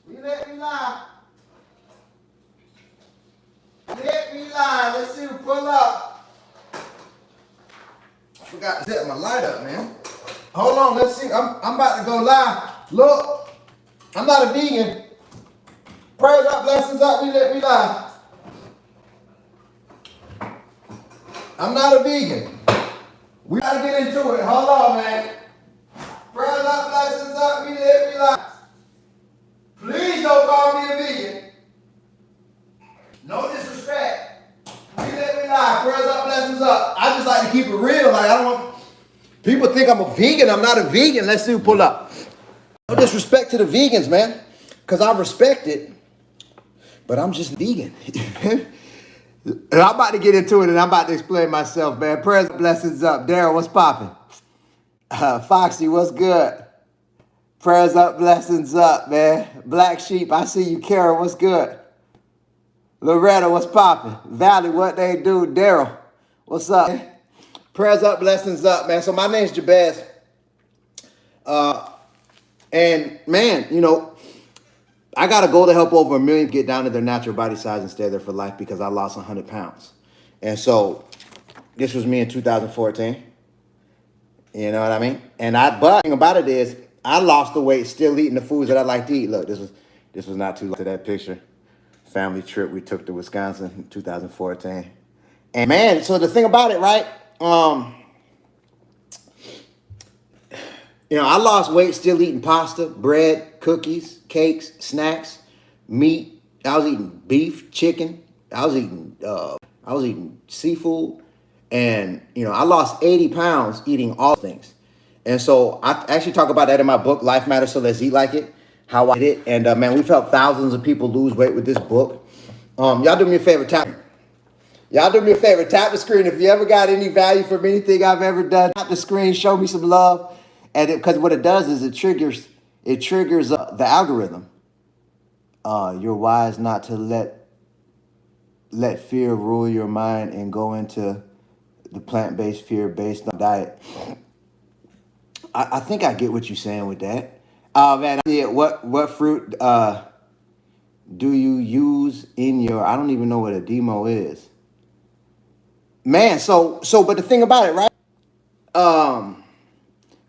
You let me lie. Let me lie. Let's see who pull up. I forgot to set my light up, man. Hold on, let's see. I'm about to go live. Look, I'm not a vegan. Praise up, blessings up, we let me lie. I'm not a vegan. We gotta get into it. Hold on, man. Praise up, blessings up, we let me lie. Please don't call me a vegan. No disrespect. We let me lie. Praise up, blessings up. I just like to keep it real. Like, I don't want people think I'm a vegan. I'm not a vegan. Let's see who pull up. No disrespect to the vegans, man. Because I respect it. But I'm just vegan. I'm about to get into it and I'm about to explain myself, man. Prayers, blessings up. Daryl, what's popping? Foxy, what's good? Prayers up, blessings up, man. Black Sheep, I see you. Kara, what's good? Loretta, what's popping? Valley, what they do? Daryl, what's up? Prayers up, blessings up, man. So my name's Jabez. And man, you know, I got a goal to help over 1 million get down to their natural body size and stay there for life because I lost 100 pounds. And so this was me in 2014. You know what I mean? But the thing about it is I lost the weight still eating the foods that I like to eat. Look, this was not too long to that picture. Family trip we took to Wisconsin in 2014. And man, so the thing about it, right? You know, I lost weight still eating pasta, bread, cookies, cakes, snacks, meat. I was eating beef, chicken. I was eating seafood. And, you know, I lost 80 pounds eating all things. And so I actually talk about that in my book, Life Matters, So Let's Eat Like It, how I did it. And, man, we've helped thousands of people lose weight with this book. Y'all do me a favor, tap the screen. If you ever got any value from anything I've ever done, tap the screen, show me some love. And because what it does is it triggers the algorithm. You're wise not to let fear rule your mind and go into the plant-based fear-based diet. I think I get what you're saying with that. Man, what fruit do you use in your? I don't even know what a demo is. Man, so but the thing about it, right?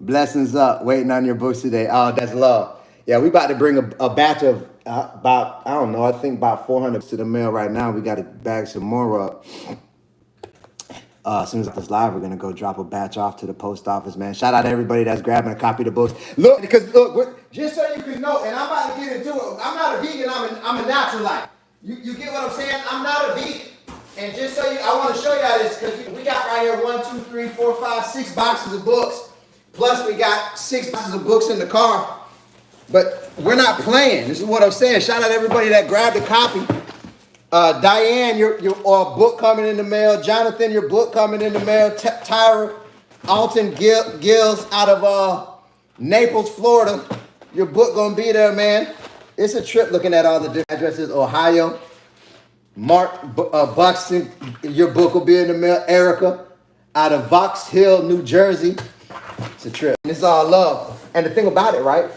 Blessings up, waiting on your books today. Oh, that's love. Yeah, we about to bring a batch of about, I don't know, I think about 400 to the mail right now. We got to bag some more up. As soon as this live, we're going to go drop a batch off to the post office, man. Shout out to everybody that's grabbing a copy of the books. Look, just so you can know, and I'm about to get into it. I'm not a vegan, I'm a Naturalite. You get what I'm saying? I'm not a vegan. And just so I want to show y'all this, because we got right here 1, 2, 3, 4, 5, 6 boxes of books. Plus, we got 6 boxes of books in the car. But we're not playing. This is what I'm saying. Shout out to everybody that grabbed a copy. Diane, your book coming in the mail. Jonathan, your book coming in the mail. Tyra Alton Gills out of Naples, Florida. Your book going to be there, man. It's a trip looking at all the different addresses. Ohio. Mark Buxton, your book will be in the mail. Erica out of Vox Hill, New Jersey. It's a trip. It's all love. And the thing about it, right?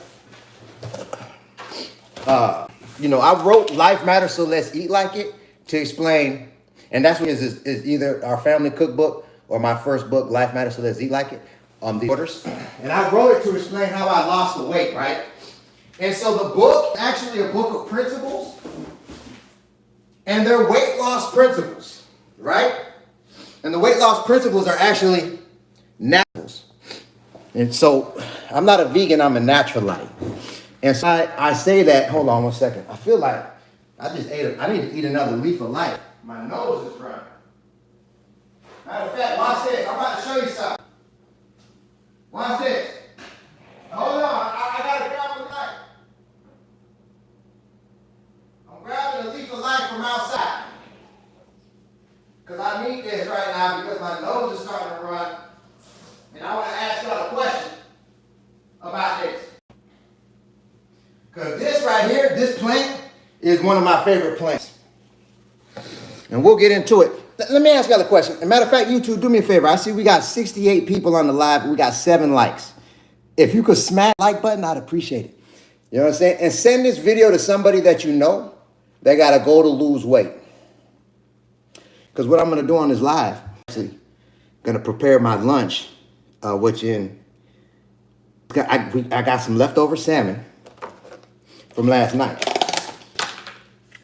You know, I wrote Life Matters, So Let's Eat Like It to explain. And that's what is either our family cookbook or my first book, Life Matters, So Let's Eat Like It. The orders. And I wrote it to explain how I lost the weight, right? And so the book is actually a book of principles. And they're weight loss principles, right? And the weight loss principles are actually naturals. And so I'm not a vegan, I'm a naturalite. And so I say that, hold on one second. I feel like I need to eat another leaf of life. My nose is running. Matter of fact, watch this. I'm about to show you something. Watch this. Hold on, I gotta grab a knife. I'm grabbing a leaf of life from outside. Because I need this right now because my nose is starting to run. And I want to ask y'all a question about this. Because this right here, this plant, is one of my favorite plants. And we'll get into it. Let me ask y'all a question. As a matter of fact, you two, do me a favor. I see we got 68 people on the live. We got 7 likes. If you could smash the like button, I'd appreciate it. You know what I'm saying? And send this video to somebody that you know that got to go to lose weight. Because what I'm going to do on this live, actually, going to prepare my lunch, which I got some leftover salmon from last night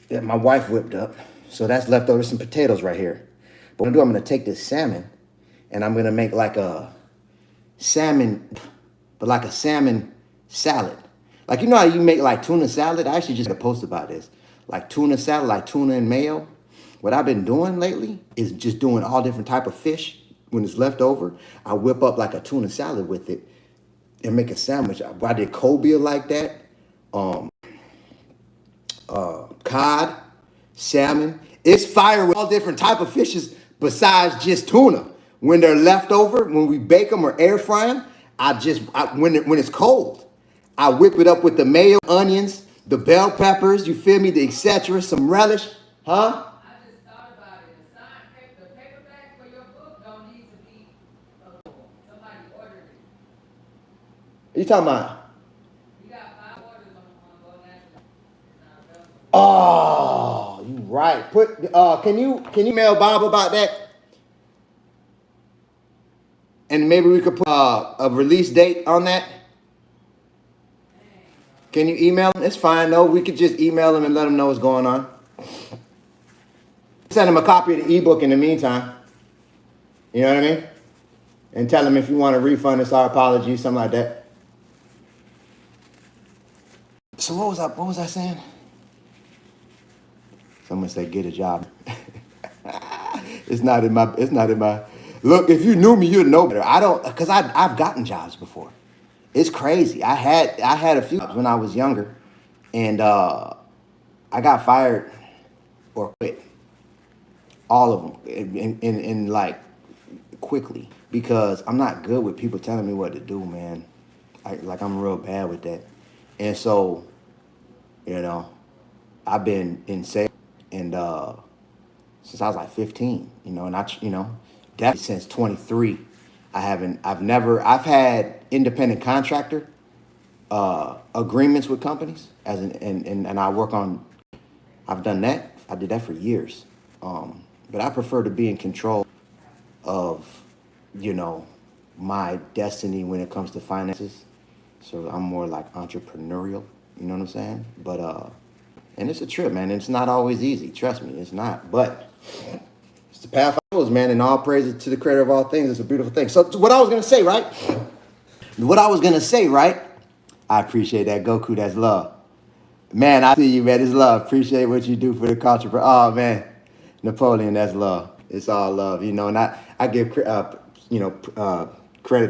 that my wife whipped up. So that's leftover, some potatoes right here. But what I'm going to take this salmon and I'm going to make like a salmon, but like a salmon salad. Like, you know how you make like tuna salad? I actually just got a post about this. Like tuna salad, like tuna and mayo. What I've been doing lately is just doing all different type of fish. When it's left over, I whip up like a tuna salad with it and make a sandwich. I did cobia like that. Cod, salmon. It's fire with all different type of fishes besides just tuna. When they're left over, when we bake them or air fry them, when it's cold, I whip it up with the mayo, onions, the bell peppers, you feel me, the etc., some relish. Huh? I just thought about it. The paperback for your book don't need to be available. Somebody ordered it. You talking about? You got 5 orders on Go Naturalite. It's not available. Oh, you right. Can you mail Bob about that? And maybe we could put a release date on that. Can you email him? It's fine. No, we could just email him and let him know what's going on. Send him a copy of the ebook in the meantime. You know what I mean? And tell him if you want a refund, it's our apologies, something like that. So what was I saying? Someone said get a job. It's not in my look, if you knew me, you'd know better. Because I've gotten jobs before. It's crazy. I had a few jobs when I was younger, and I got fired or quit. All of them, in like quickly, because I'm not good with people telling me what to do, man. I'm real bad with that, and so, you know, I've been in sales and since I was like 15, and definitely since 23, I've had independent contractor agreements with companies and I've done that. I did that for years. But I prefer to be in control of, my destiny when it comes to finances. So I'm more like entrepreneurial, you know what I'm saying? But, and it's a trip, man. It's not always easy. Trust me, it's not. But it's the path I chose, man. And all praises to the creator of all things. It's a beautiful thing. So what I was going to say, right? I appreciate that, Goku. That's love. Man, I see you, man. It's love. Appreciate what you do for the culture. Oh, man. Napoleon, that's love. It's all love, And I give, credit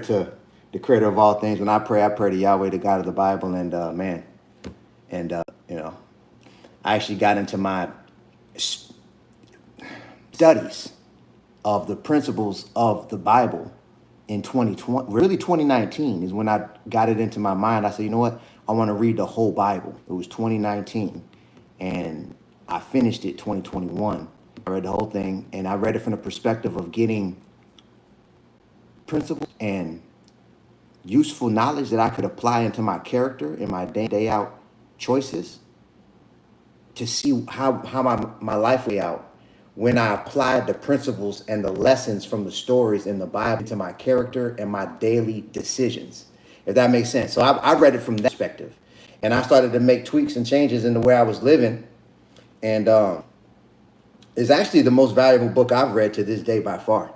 to the creator of all things. When I pray to Yahweh, the God of the Bible. And, I actually got into my studies of the principles of the Bible in 2020. Really, 2019 is when I got it into my mind. I said, you know what? I want to read the whole Bible. It was 2019, and I finished it 2021. I read the whole thing, and I read it from the perspective of getting principles and useful knowledge that I could apply into my character and my day out choices to see how my life lay out when I applied the principles and the lessons from the stories in the Bible to my character and my daily decisions, if that makes sense. So I read it from that perspective, and I started to make tweaks and changes in the way I was living. And it's actually the most valuable book I've read to this day by far.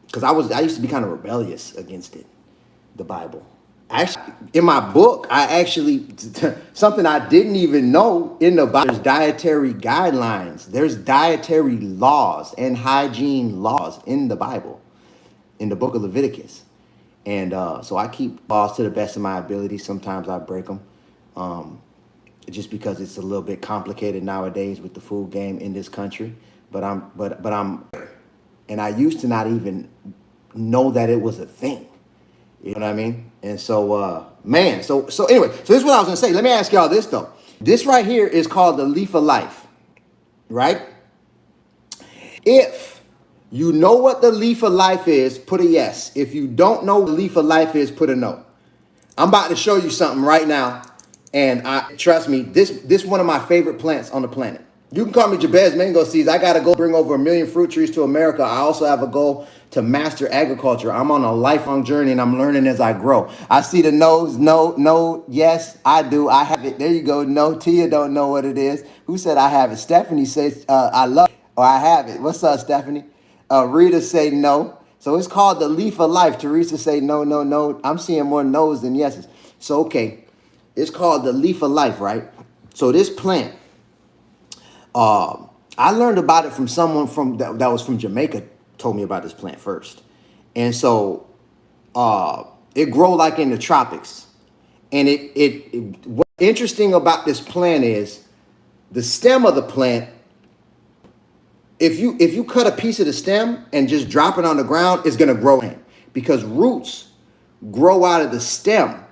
Because I used to be kind of rebellious against it, the Bible. Actually, in my book, something I didn't even know in the Bible, there's dietary guidelines. There's dietary laws and hygiene laws in the Bible, in the book of Leviticus. And so I keep laws to the best of my ability. Sometimes I break them just because it's a little bit complicated nowadays with the food game in this country. But and I used to not even know that it was a thing. You know what I mean? And so, anyway, so this is what I was going to say. Let me ask y'all this, though. This right here is called the leaf of life, right? If you know what the leaf of life is, put a yes. If you don't know what the leaf of life is, put a no. I'm about to show you something right now And trust me, this one of my favorite plants on the planet. You can call me Jabez Mango Seeds. I got to go bring over 1 million fruit trees to America. I also have a goal to master agriculture. I'm on a lifelong journey and I'm learning as I grow. I see the no's, no, yes, I do. I have it. There you go. No, Tia don't know what it is. Who said I have it? Stephanie says, I love it, or I have it. What's up, Stephanie? Rita say no. So it's called the leaf of life. Teresa say no, no, no. I'm seeing more no's than yeses. So, okay. It's called the leaf of life, right? So this plant, I learned about it from someone that was from Jamaica, told me about this plant first. And so it grow like in the tropics. And what's interesting about this plant is the stem of the plant. If you cut a piece of the stem and just drop it on the ground, it's gonna grow in, because roots grow out of the stem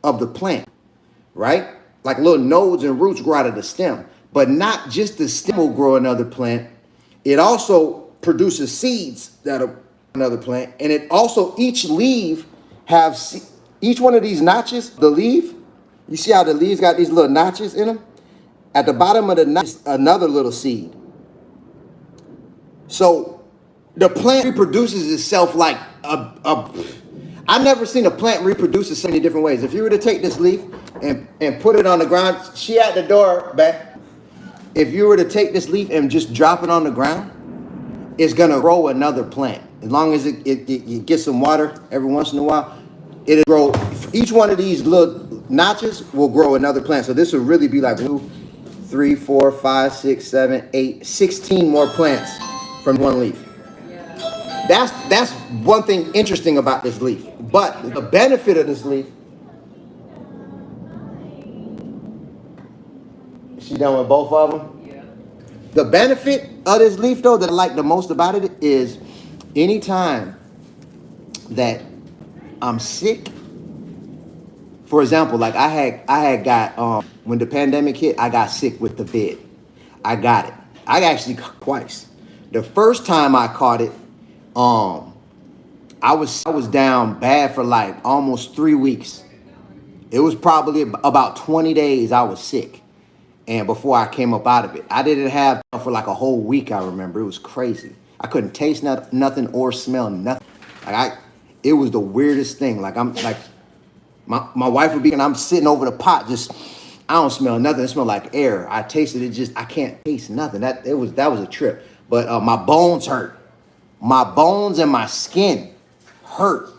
of the plant, right? Like little nodes and roots grow out of the stem. But not just the stem will grow another plant. It also produces seeds that are another plant. And it also, each leaf each one of these notches, the leaf, you see how the leaves got these little notches in them? At the bottom of the notch is another little seed. So the plant reproduces itself like I've never seen a plant reproduce so many different ways. If you were to take this leaf and put it on the ground, she at the door, back. If you were to take this leaf and just drop it on the ground, it's gonna grow another plant. As long as it gets some water every once in a while, it'll grow. Each one of these little notches will grow another plant. So this will really be like 2, 3, 4, 5, 6, 7, 8, 16 more plants from one leaf. That's one thing interesting about this leaf. But the benefit of this leaf, she done with both of them? Yeah. The benefit of this leaf, though, that I like the most about it is anytime that I'm sick. For example, like I had got when the pandemic hit, I got sick with the vid. I got it. I actually twice. The first time I caught it, I was down bad for like almost 3 weeks. It was probably about 20 days I was sick. And before I came up out of it, I didn't have for like a whole week. I remember it was crazy. I couldn't taste nothing or smell nothing. It was the weirdest thing. Like I'm like, my wife would be, and I'm sitting over the pot, just I don't smell nothing. It smelled like air. I tasted it, just I can't taste nothing. That was a trip. But my bones hurt. My bones and my skin hurt,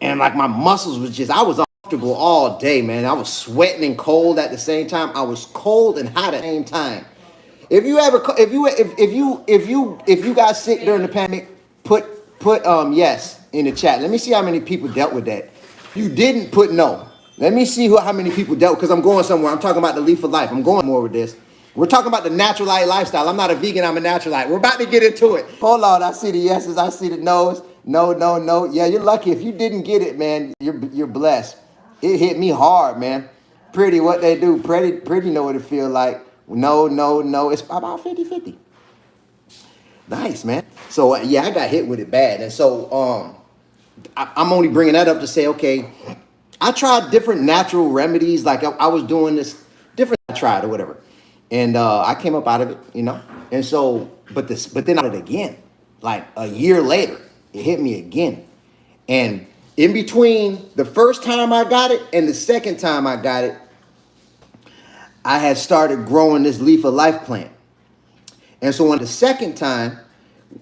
and like my muscles was just I was uncomfortable all day, man. I was sweating and cold at the same time. I was cold and hot at the same time. If you got sick during the pandemic, put yes in the chat. Let me see how many people dealt with that. You didn't put no. Let me see how many people dealt, because I'm going somewhere. I'm talking about the leaf of life. I'm going more with this. We're talking about the Naturalite lifestyle. I'm not a vegan, I'm a Naturalite. We're about to get into it. Hold on, I see the yeses, I see the no's. No, no, no. Yeah, you're lucky. If you didn't get it, man, you're blessed. It hit me hard, man. Pretty, what they do. Pretty know what it feel like. No, no, no. It's about 50-50. Nice, man. So, yeah, I got hit with it bad. And so I'm only bringing that up to say, okay, I tried different natural remedies. Like I was doing this different, I tried or whatever. And I came up out of it, you know. And so, but then I did it again. Like a year later, it hit me again. And in between the first time I got it and the second time I got it, I had started growing this leaf of life plant. And so on the second time,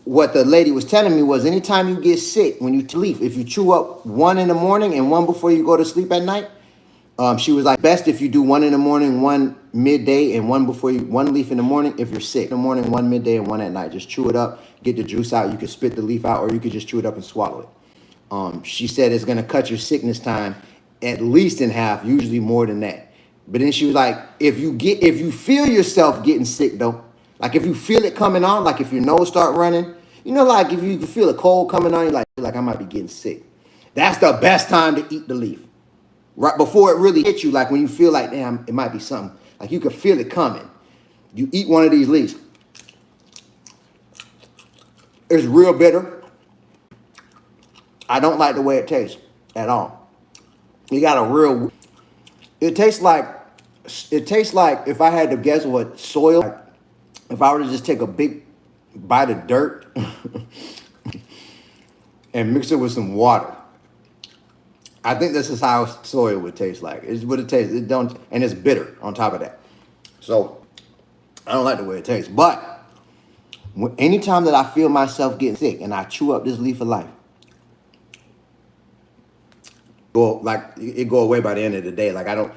what the lady was telling me was anytime you get sick, when you leaf, if you chew up one in the morning and one before you go to sleep at night, she was like, best if you do one in the morning, one midday, and one leaf in the morning. If you're sick in the morning, one midday and one at night. Just chew it up, get the juice out. You could spit the leaf out, or you could just chew it up and swallow it. She said it's gonna cut your sickness time at least in half, usually more than that. But then she was like, if you feel yourself getting sick though, like if you feel it coming on, like if your nose start running, you know, like if you feel a cold coming on, you're like I might be getting sick. That's the best time to eat the leaf. Right before it really hits you, like when you feel like, damn, it might be something. Like you can feel it coming. You eat one of these leaves. It's real bitter. I don't like the way it tastes at all. You got a real, It tastes like if I had to guess what soil, like, if I were to just take a big bite of dirt and mix it with some water. I think this is how soil would taste like. It's what it tastes. It don't, and it's bitter on top of that. So I don't like the way it tastes. But anytime that I feel myself getting sick and I chew up this leaf of life, well, like it go away by the end of the day. Like I don't,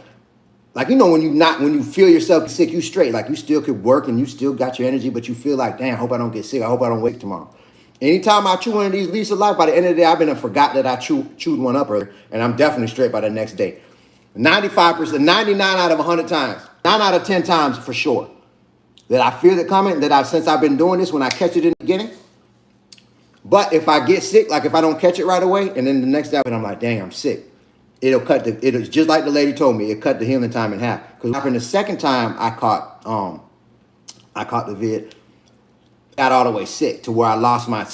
like when you feel yourself sick, you straight. Like you still could work and you still got your energy, but you feel like, damn, I hope I don't get sick. I hope I don't wake tomorrow. Anytime I chew one of these leaves of life, by the end of the day, I've been and forgot that I chewed one up earlier, and I'm definitely straight by the next day. 95%, 99 out of 100 times, 9 out of 10 times for sure, that I feel it coming, since I've been doing this, when I catch it in the beginning. But if I get sick, like if I don't catch it right away, and then the next day I'm like, dang, I'm sick. It's just like the lady told me, it cut the healing time in half. Because what happened the second time I caught the vid, got all the way sick to where I lost my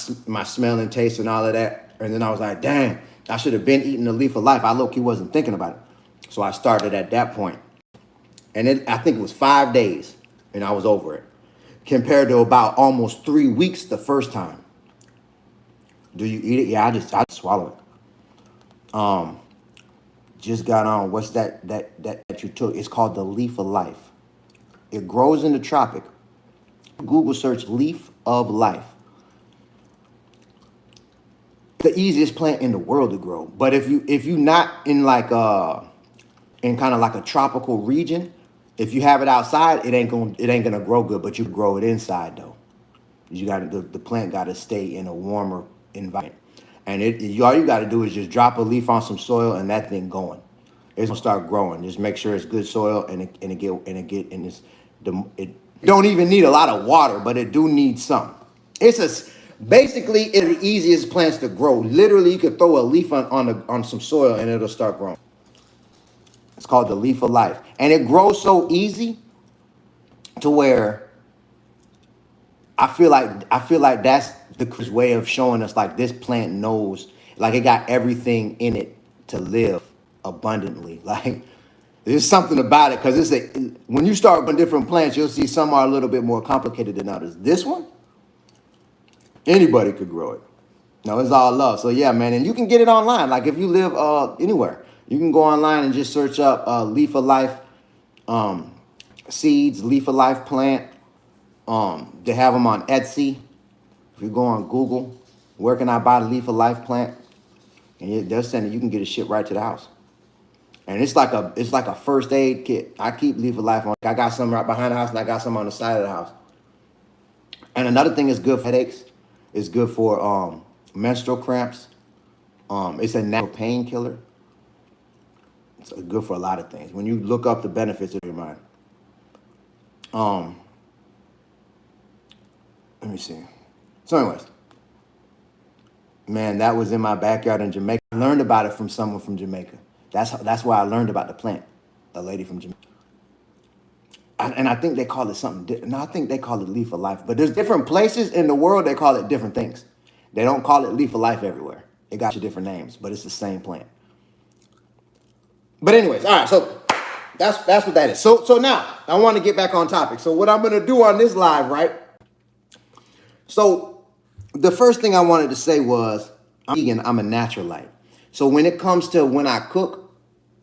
smell and taste and all of that. And then I was like, dang, I should have been eating the leaf of life. I low-key wasn't thinking about it. So I started at that point. And I think it was 5 days and I was over it. Compared to about almost 3 weeks the first time. Do you eat it? Yeah, I just swallow it. Just got on, what's that you took? It's called the leaf of life. It grows in the tropic. Google search leaf of life. The easiest plant in the world to grow. But if you not in like in kind of like a tropical region, if you have it outside, it ain't gonna grow good. But you grow it inside though. You got the plant got to stay in a warmer environment, and all you got to do is just drop a leaf on some soil and that thing going. It's gonna start growing. Just make sure it's good soil it don't even need a lot of water, but it do need some. Basically it's the easiest plants to grow. Literally, you could throw a leaf on some soil and it'll start growing. It's called the leaf of life, and it grows so easy to where I feel like that's the way of showing us like this plant knows, like it got everything in it to live abundantly. Like there's something about it, because when you start with different plants, you'll see some are a little bit more complicated than others. This one, anybody could grow it. No, it's all love. So yeah, man, and you can get it online. Like if you live anywhere, you can go online and just search up leaf of life seeds, leaf of life plant. They have them on Etsy. If you go on Google, where can I buy the leaf of life plant? And they're saying that you can get it shipped right to the house. And it's like a first aid kit. I keep leaf of life on. I got some right behind the house, and I got some on the side of the house. And another thing is good for headaches. It's good for menstrual cramps. It's a natural painkiller. It's good for a lot of things. When you look up the benefits of your mind. Let me see. So anyways, man, that was in my backyard in Jamaica. I learned about it from someone from Jamaica. That's why I learned about the plant. A lady from Jamaica. And I think they call it something different. No, I think they call it leaf of life. But there's different places in the world they call it different things. They don't call it leaf of life everywhere. It got you different names, but it's the same plant. But anyways, all right, so that's what that is. So now I want to get back on topic. So what I'm gonna do on this live, right? So the first thing I wanted to say was I'm vegan, I'm a Naturalite. So when it comes to when I cook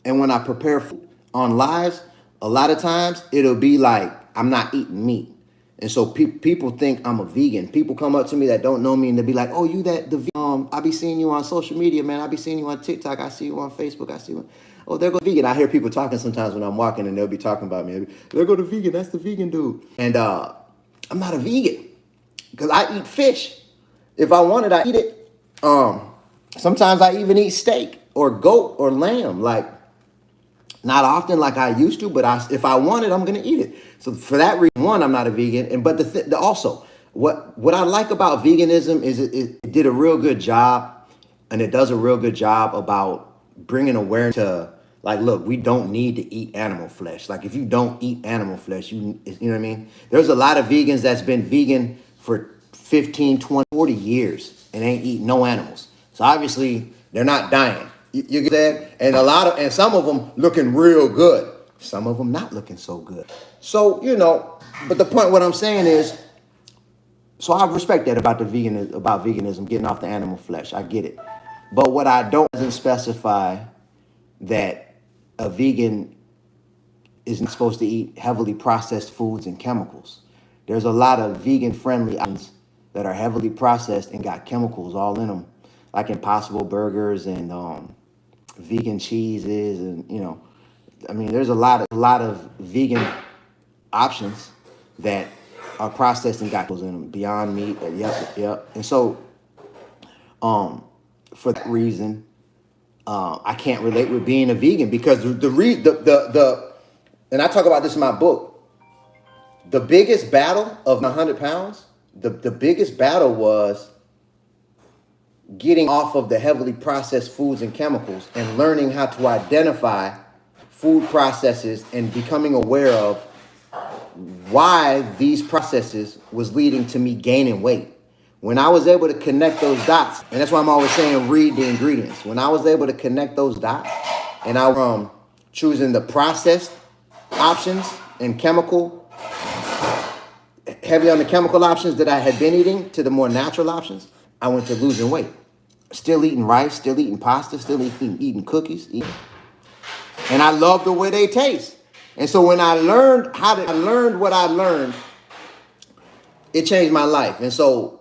and when I prepare food on lives, a lot of times it'll be like I'm not eating meat. And so people think I'm a vegan. People come up to me that don't know me and they'll be like, oh, you I be seeing you on social media, man. I be seeing you on TikTok. I see you on Facebook. I see you. Oh, there go vegan. I hear people talking sometimes when I'm walking and they'll be talking about me. There go the vegan. That's the vegan dude. And I'm not a vegan because I eat fish. If I want it, I eat it. Sometimes I even eat steak or goat or lamb. Like, not often like I used to, but if I want it, I'm going to eat it. So for that reason, one, I'm not a vegan. But also, what I like about veganism is it did a real good job, and it does a real good job about bringing awareness to, like, look, we don't need to eat animal flesh. Like, if you don't eat animal flesh, you know what I mean? There's a lot of vegans that's been vegan for 15, 20, 40 years and ain't eating no animals. So obviously, they're not dying. You get that? And some of them looking real good. Some of them not looking so good. So, but the point, what I'm saying is, so I respect that about veganism, getting off the animal flesh. I get it. But what I don't doesn't specify that a vegan isn't supposed to eat heavily processed foods and chemicals. There's a lot of vegan friendly items that are heavily processed and got chemicals all in them, like Impossible Burgers and vegan cheeses, and I mean, there's a lot of vegan options that are processed and got those in them. Beyond Meat, yep. And so, for that reason, I can't relate with being a vegan because and I talk about this in my book. The biggest battle of 100 pounds, the biggest battle was getting off of the heavily processed foods and chemicals and learning how to identify food processes and becoming aware of why these processes was leading to me gaining weight. When I was able to connect those dots, and that's why I'm always saying read the ingredients. When I was able to connect those dots, and I choosing the processed options and heavy on the chemical options that I had been eating to the more natural options, I went to losing weight. Still eating rice, still eating pasta, still eating cookies. And I love the way they taste. And so when I learned what I learned, it changed my life. And so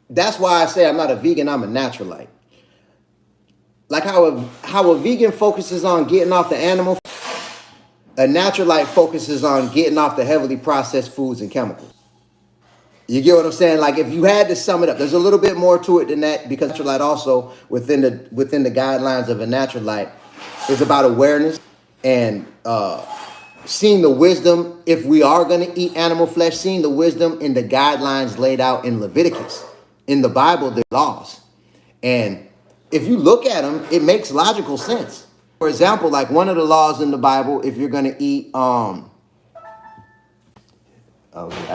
that's why I say I'm not a vegan, I'm a naturalite. Like how a vegan focuses on getting off the animal, a naturalite focuses on getting off the heavily processed foods and chemicals. You get what I'm saying? Like if you had to sum it up, there's a little bit more to it than that, because naturalite also within the guidelines of a naturalite is about awareness and seeing the wisdom. If we are going to eat animal flesh, seeing the wisdom in the guidelines laid out in Leviticus. In the Bible, the laws. And if you look at them, it makes logical sense. For example, like one of the laws in the Bible, if you're going to eat, I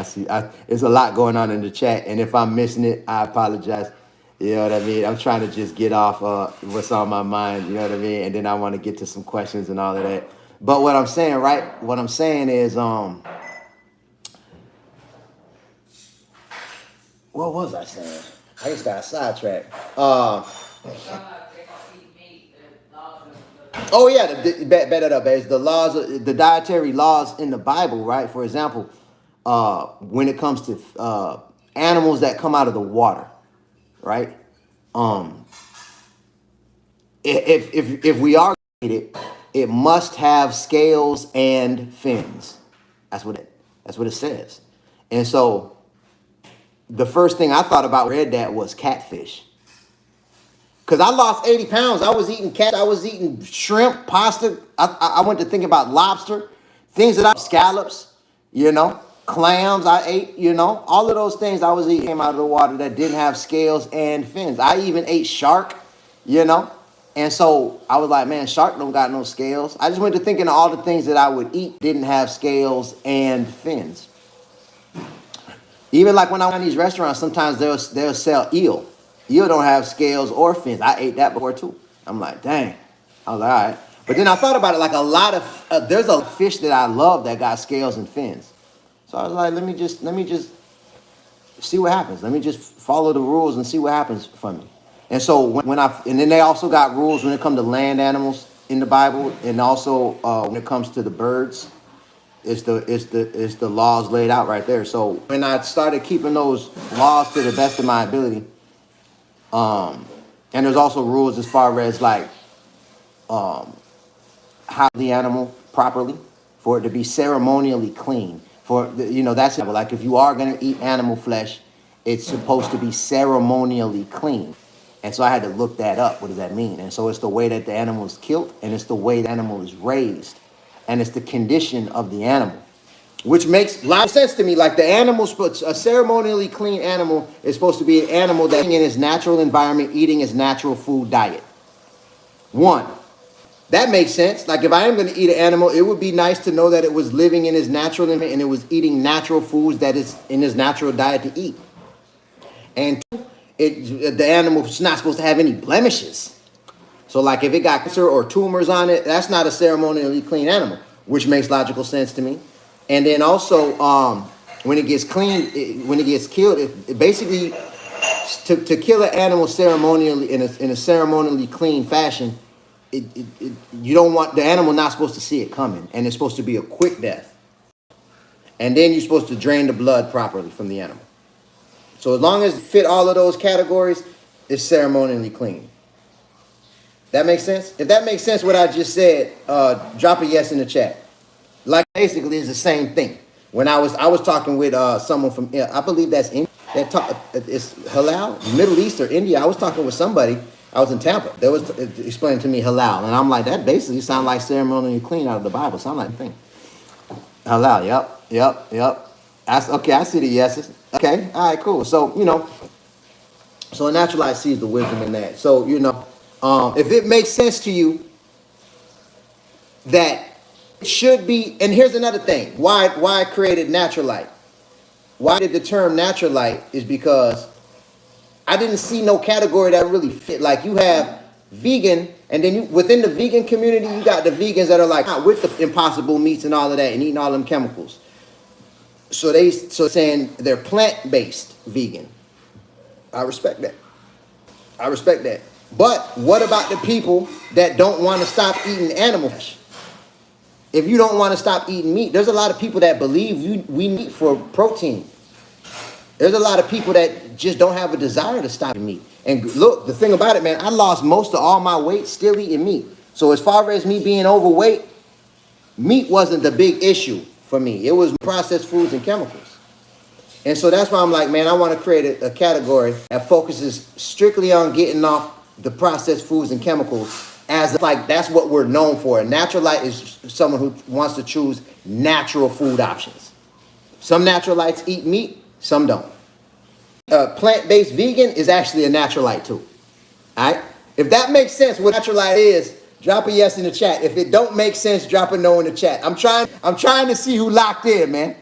see. There's a lot going on in the chat, and if I'm missing it, I apologize. You know what I mean? I'm trying to just get off what's on my mind, you know what I mean? And then I want to get to some questions and all of that. But what I'm saying, right? What I'm saying is, what was I saying? I just got sidetracked. Oh yeah, bet it up. It's the laws, the dietary laws in the Bible, right? For example, when it comes to animals that come out of the water, right? If we are gonna eat it, it must have scales and fins. That's what it says. And so the first thing I thought about read that was catfish. Because I lost 80 pounds. I was eating cat. I was eating shrimp, pasta. I went to think about lobster, things scallops, clams I ate, all of those things I was eating came out of the water that didn't have scales and fins. I even ate shark, And so I was like, man, shark don't got no scales. I just went to thinking all the things that I would eat didn't have scales and fins. Even like when I went to these restaurants, sometimes they'll sell eel. Eel don't have scales or fins. I ate that before too. I'm like, dang. I was like, all right. But then I thought about it, like a lot of, there's a fish that I love that got scales and fins. So I was like, let me just see what happens. Let me just follow the rules and see what happens for me. And so and then they also got rules when it comes to land animals in the Bible, and also when it comes to the birds. It's the laws laid out right there. So when I started keeping those laws to the best of my ability, and there's also rules as far as like how the animal properly for it to be ceremonially clean. That's like if you are going to eat animal flesh, it's supposed to be ceremonially clean. And so I had to look that up. What does that mean? And so it's the way that the animal is killed, and it's the way the animal is raised. And it's the condition of the animal, which makes a lot of sense to me. Like a ceremonially clean animal is supposed to be an animal that's in its natural environment, eating its natural food diet. One, that makes sense. Like if I am going to eat an animal, it would be nice to know that it was living in its natural environment and it was eating natural foods that is in its natural diet to eat. And two, the animal's not supposed to have any blemishes. So like if it got cancer or tumors on it, that's not a ceremonially clean animal, which makes logical sense to me. And then also, when it gets cleaned, when it gets killed, it basically to kill an animal ceremonially in a ceremonially clean fashion, you don't want the animal not supposed to see it coming, and it's supposed to be a quick death. And then you're supposed to drain the blood properly from the animal. So as long as it fit all of those categories, it's ceremonially clean. That makes sense? If that makes sense, what I just said, drop a yes in the chat. Like basically, it's the same thing. When I was talking with someone from, I believe that's India. It's halal, Middle East or India. I was talking with somebody. I was in Tampa. They was explaining to me halal, and I'm like, that basically sounds like ceremonially clean out of the Bible. Sound like a thing. Halal. Yep. Okay, I see the yeses. Okay, all right, cool. So so a Naturalite sees the wisdom in that. So if it makes sense to you that it should be, and here's another thing, why I created Naturalite. Why did the term Naturalite is because I didn't see no category that really fit. Like you have vegan, and then within the vegan community, you got the vegans that are like with the impossible meats and all of that and eating all them chemicals. So saying they're plant-based vegan. I respect that. But what about the people that don't want to stop eating animal flesh? If you don't want to stop eating meat, there's a lot of people that believe we need for protein. There's a lot of people that just don't have a desire to stop eating meat. And look, the thing about it, man, I lost most of all my weight still eating meat. So as far as me being overweight, meat wasn't the big issue for me. It was processed foods and chemicals. And so that's why I'm like, man, I want to create a category that focuses strictly on getting off the processed foods and chemicals, as like that's what we're known for. A Naturalite is someone who wants to choose natural food options. Some Naturalites eat meat, some don't. Plant-based vegan is actually a Naturalite too. All right? If that makes sense, what Naturalite is, drop a yes in the chat. If it don't make sense, drop a no in the chat. I'm trying to see who locked in, man.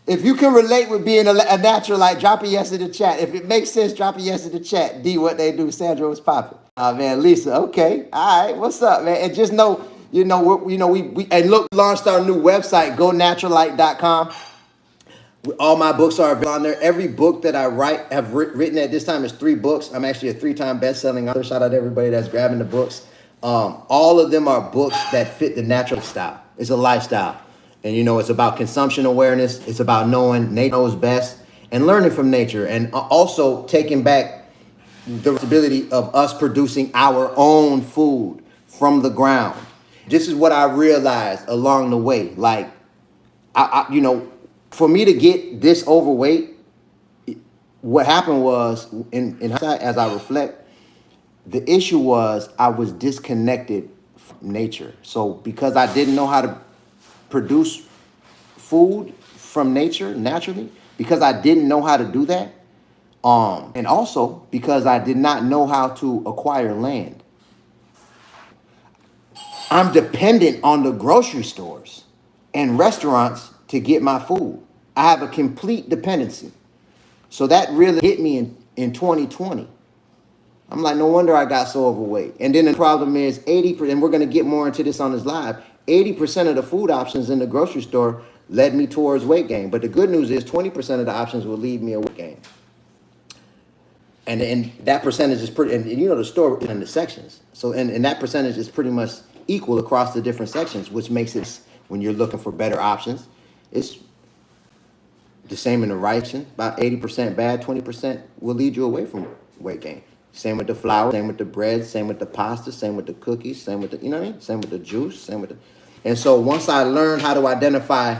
If you can relate with being a Naturalite, drop a yes in the chat. If it makes sense, drop a yes in the chat. D, what they do? Sandra was popping. Man, Lisa, okay, all right, what's up, man? And just know, we and look, launched our new website, gonaturalite.com. All my books are on there. Every book that I have written at this time is 3 books. I'm actually a 3-time best-selling author. Shout out to everybody that's grabbing the books. All of them are books that fit the natural style. It's a lifestyle. And it's about consumption awareness. It's about knowing nature knows best and learning from nature, and also taking back the responsibility of us producing our own food from the ground. This is what I realized along the way. Like, for me to get this overweight, what happened was, in hindsight, as I reflect, the issue was I was disconnected from nature. So because I didn't know how to produce food from nature naturally, because I didn't know how to do that, and also because I did not know how to acquire land, I'm dependent on the grocery stores and restaurants to get my food. I have a complete dependency. So that really hit me in 2020. I'm like, no wonder I got so overweight. And then the problem is 80%, and we're going to get more into this on this live, 80% of the food options in the grocery store led me towards weight gain. But the good news is 20% of the options will lead me a weight gain. And that percentage is pretty, and the store in the sections. So, and that percentage is pretty much equal across the different sections, which makes it, when you're looking for better options, it's the same in the right section. About 80% bad, 20% will lead you away from weight gain. Same with the flour, same with the bread, same with the pasta, same with the cookies, same with the, same with the juice, and so once I learned how to identify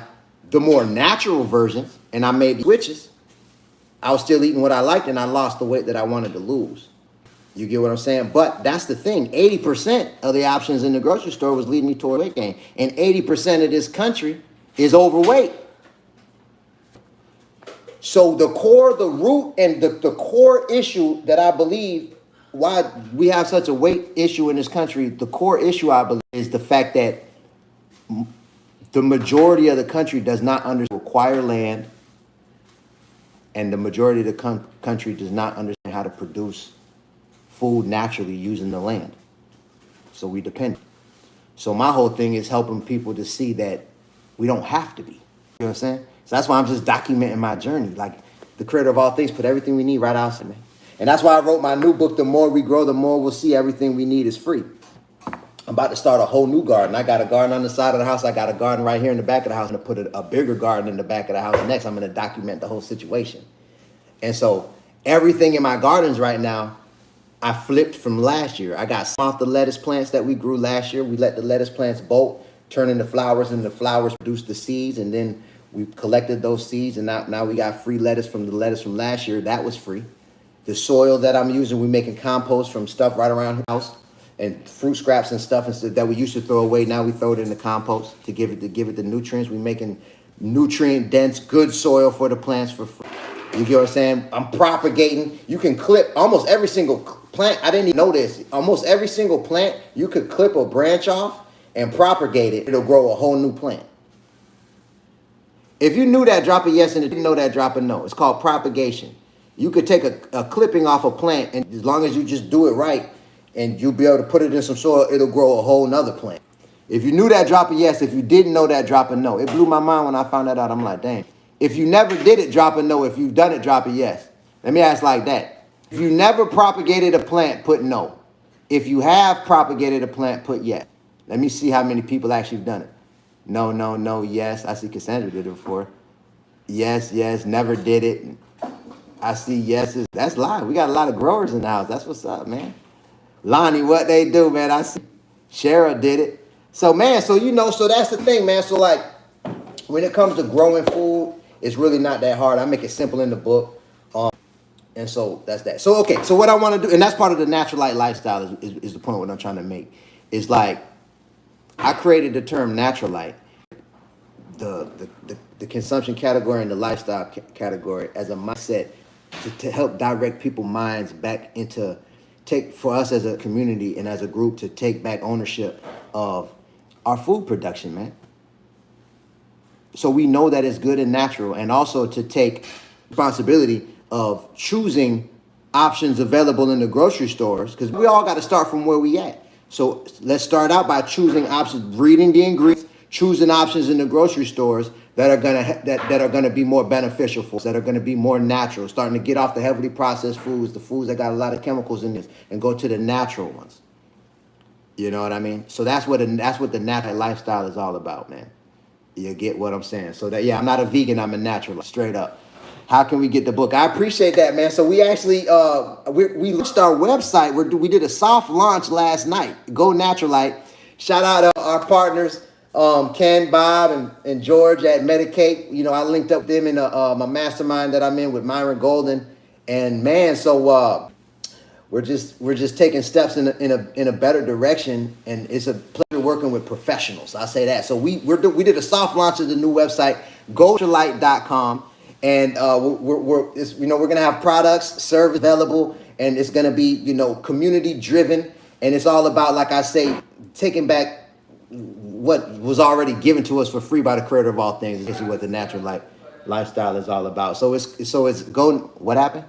the more natural versions and I made the switches, I was still eating what I liked and I lost the weight that I wanted to lose. You get what I'm saying? But that's the thing. 80% of the options in the grocery store was leading me toward weight gain. And 80% of this country is overweight. So the root and the core issue that I believe why we have such a weight issue in this country, the core issue I believe is the fact that the majority of the country does not require land, And the majority of the country does not understand how to produce food naturally using the land. So we depend. So my whole thing is helping people to see that we don't have to be. You know what I'm saying? So that's why I'm just documenting my journey. Like the creator of all things put everything we need right outside, man. And that's why I wrote my new book, The More We Grow, The More We'll See. Everything we need is free. I'm about to start a whole new garden. I got a garden on the side of the house. I got a garden right here in the back of the house. I'm going to put a bigger garden in the back of the house. Next, I'm going to document the whole situation. And so everything in my gardens right now, I flipped from last year. I got some off the lettuce plants that we grew last year. We let the lettuce plants bolt, turn into flowers, and the flowers produce the seeds. And then we collected those seeds, and now we got free lettuce from the lettuce from last year. That was free. The soil that I'm using, we're making compost from stuff right around the house and fruit scraps and stuff that we used to throw away. Now we throw it in the compost to give it the nutrients. We're making nutrient dense, good soil for the plants for free. You get what I'm saying? I'm propagating. You can clip almost every single plant. I didn't even know this. Almost every single plant, you could clip a branch off and propagate it. It'll grow a whole new plant. If you knew that, drop a yes, and if you didn't know that, drop a no. It's called propagation. You could take a clipping off a plant, and as long as you just do it right, and you'll be able to put it in some soil, it'll grow a whole nother plant. If you knew that, drop a yes. If you didn't know that, drop a no. It blew my mind when I found that out. I'm like, dang. If you never did it, drop a no. If you've done it, drop a yes. Let me ask like that. If you never propagated a plant, put no. If you have propagated a plant, put yes. Let me see how many people actually have done it. No, no, no, yes. I see Cassandra did it before. Yes, yes, never did it. I see yeses. That's live. We got a lot of growers in the house. That's what's up, man. Lonnie, what they do, man. I see Cheryl did it. So, man, so that's the thing, man. So, like, when it comes to growing food, it's really not that hard. I make it simple in the book. And so that's that. So, okay. So what I want to do, and that's part of the Naturalite lifestyle is the point what I'm trying to make. Is like, I created the term Naturalite, the consumption category and the lifestyle category as a mindset to help direct people's minds back into for us as a community and as a group to take back ownership of our food production, man. So we know that it's good and natural, and also to take responsibility of choosing options available in the grocery stores, because we all got to start from where we at. So let's start out by choosing options, reading the ingredients, choosing options in the grocery stores that are gonna be more beneficial for us, that are gonna be more natural, starting to get off the heavily processed foods, the foods that got a lot of chemicals in this, and go to the natural ones. You know what I mean? So that's what the natural lifestyle is all about, man. You get what I'm saying? So that, yeah, I'm not a vegan, I'm a naturalist, straight up. How can we get the book? I appreciate that, man. So we actually we launched our website. We did a soft launch last night. Go Naturalite. Shout out our partners, Ken, Bob, and George at Medicate. You know, I linked up them in my mastermind that I'm in with Myron Golden. And man, so we're just taking steps in a better direction, and it's a pleasure working with professionals. I say that. So we did a soft launch of the new website, GoNaturalite.com. And we're gonna have products, service available, and it's gonna be community driven, and it's all about, like I say, taking back what was already given to us for free by the creator of all things. This is what the Naturalite lifestyle is all about. So it's go. What happened?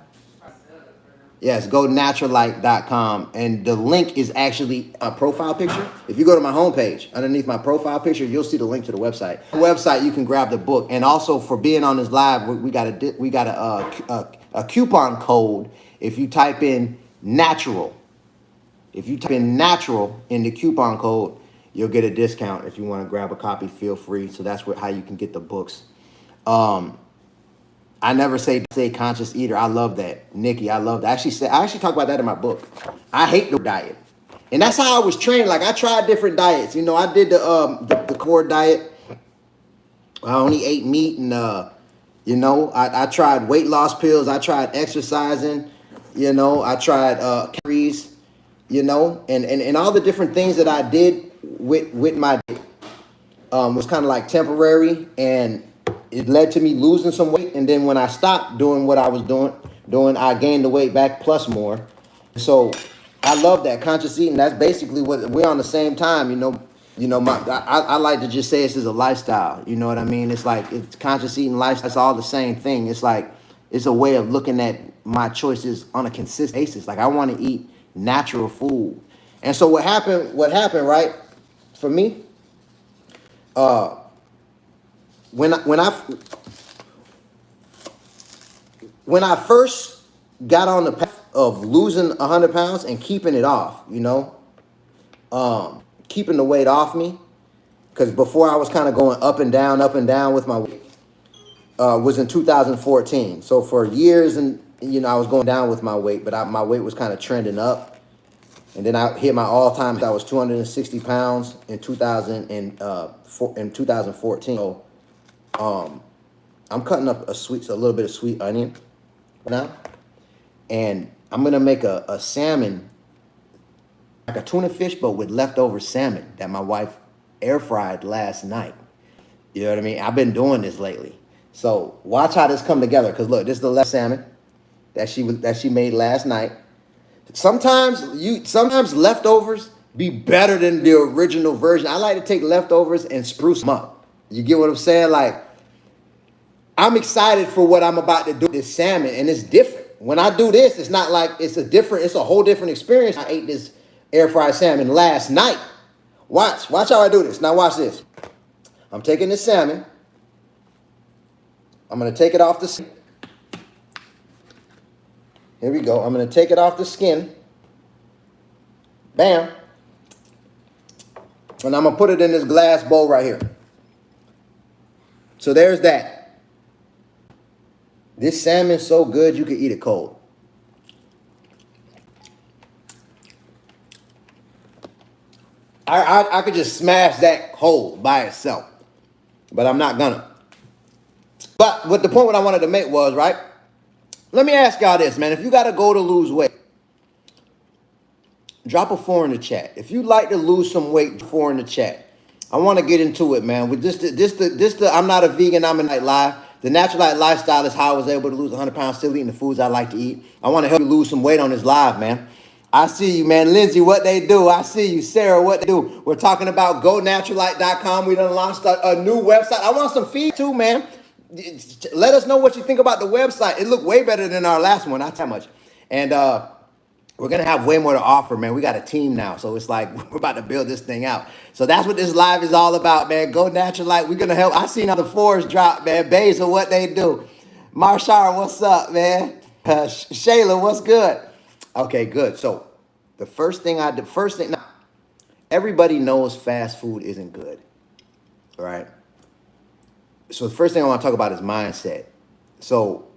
Yes, go Naturalite.com, and the link is actually a profile picture. If you go to my homepage, underneath my profile picture, you'll see the link to the website. The website, you can grab the book, and also for being on this live, we got a coupon code. If you type in natural, in the coupon code, you'll get a discount. If you want to grab a copy, feel free. So that's how you can get the books. I never say conscious eater. I love that. Nikki, I love that. I actually talk about that in my book. I hate the diet. And that's how I was trained. Like, I tried different diets. I did the core diet. I only ate meat, and I tried weight loss pills. I tried exercising. I tried calories, and all the different things that I did with my was kind of like temporary, and it led to me losing some weight. And then when I stopped doing what I was doing, I gained the weight back plus more. So I love that conscious eating. That's basically what we're on the same time. I like to just say this is a lifestyle. You know what I mean? It's like it's conscious eating lifestyle. It's all the same thing. It's like It's a way of looking at my choices on a consistent basis. Like I want to eat natural food. And so what happened, right? For me, uh, when I first got on the path of losing 100 pounds and keeping it off, keeping the weight off me, because before I was kind of going up and down with my weight, was in 2014. So for years, and I was going down with my weight, but my weight was kind of trending up. And then I hit my all-time. I was 260 pounds in 2014. So I'm cutting up a little bit of sweet onion now, and I'm gonna make a salmon, like a tuna fish, but with leftover salmon that my wife air fried last night. You know what I mean? I've been doing this lately. So watch how this come together. Cause look, this is the left salmon that she made last night. Sometimes leftovers be better than the original version. I like to take leftovers and spruce them up. You get what I'm saying? Like, I'm excited for what I'm about to do with this salmon, and it's different. When I do this, it's not like it's a whole different experience. I ate this air fried salmon last night. Watch how I do this. Now watch this. I'm taking this salmon. I'm gonna take it off the skin. Here we go. I'm gonna take it off the skin. Bam. And I'm gonna put it in this glass bowl right here. So there's that. This salmon's so good you can eat it cold. I could just smash that whole by itself, but I'm not gonna. But what I wanted to make was, right? Let me ask y'all this, man. If you got to go to lose weight, drop a 4 in the chat. If you'd like to lose some weight, 4 in the chat. I want to get into it, man. With I'm not a vegan, I'm a night live. The Naturalite lifestyle is how I was able to lose 100 pounds still eating the foods I like to eat. I want to help you lose some weight on this live, man. I see you, man. Lindsay, what they do. I see you. Sarah, what they do. We're talking about GoNaturalite.com. We done launched a new website. I want some feed too, man. Let us know what you think about the website. It looked way better than our last one. Not that much. And we're going to have way more to offer, man. We got a team now. So it's like we're about to build this thing out. So that's what this live is all about, man. Go Naturalite. We're going to help. I seen how the 4s drop, man. Basil, what they do. Marshall, what's up, man? Shayla, what's good? Okay, good. So the first thing now, everybody knows fast food isn't good, right? So the first thing I want to talk about is mindset. So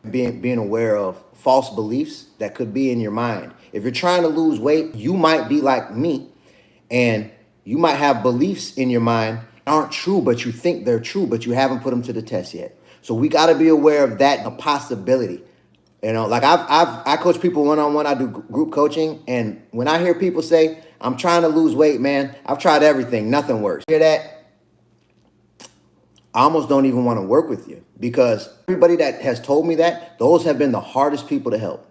being aware of false beliefs that could be in your mind. If you're trying to lose weight, you might be like me, and you might have beliefs in your mind aren't true, but you think they're true, but you haven't put them to the test yet. So we got to be aware of that, a possibility. Like I coach people one-on-one. I do group coaching, and when I hear people say, "I'm trying to lose weight, man. I've tried everything, nothing works." Hear that? I almost don't even want to work with you, because everybody that has told me that, those have been the hardest people to help.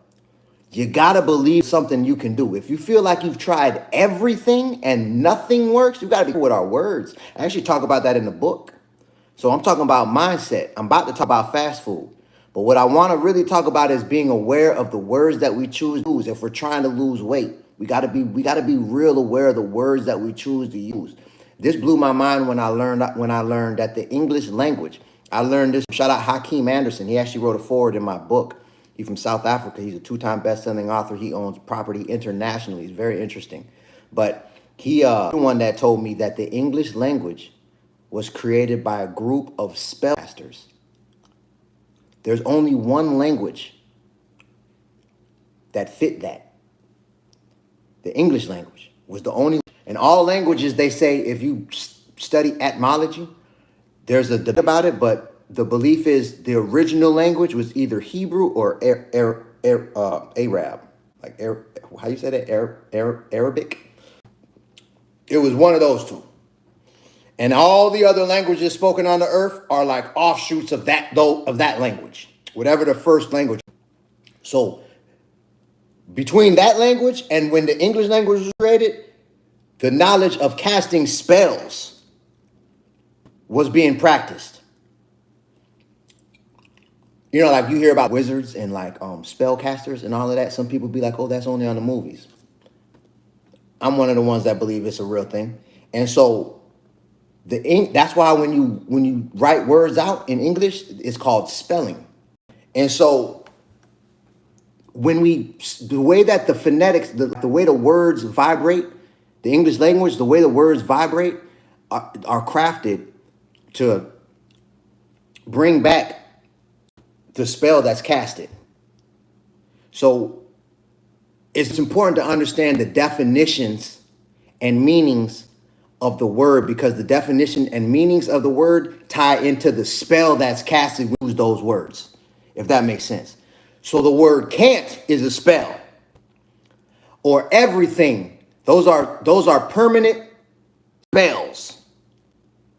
You got to believe something you can do. If you feel like you've tried everything and nothing works, you got to be with our words. I actually talk about that in the book. So I'm talking about mindset. I'm about to talk about fast food. But what I want to really talk about is being aware of the words that we choose to use. If we're trying to lose weight, we got to be real aware of the words that we choose to use. This blew my mind when I learned that the English language. I learned this. Shout out Hakeem Anderson. He actually wrote a foreword in my book. He's from South Africa. He's a 2-time best-selling author. He owns property internationally. He's very interesting. But he the one that told me that the English language was created by a group of spellcasters. There's only one language that fit that. The English language was the only. In all languages, they say, if you study etymology, there's a debate about it, but the belief is the original language was either Hebrew or Arab. Like, how you say that? Arabic? It was one of those two. And all the other languages spoken on the earth are like offshoots of that language, whatever the first language. So between that language and when the English language was created, the knowledge of casting spells was being practiced. like you hear about wizards and like spellcasters and all of that. Some people be like, oh, that's only on the movies. I'm one of the ones that believe it's a real thing. And so that's why when you write words out in English, it's called spelling. And so the way that the phonetics, the way the words vibrate, the English language, the way the words vibrate are crafted to bring back the spell that's casted. So it's important to understand the definitions and meanings of the word, because the definition and meanings of the word tie into the spell that's casted when we use those words, if that makes sense. So the word can't is a spell, or everything. Those are permanent spells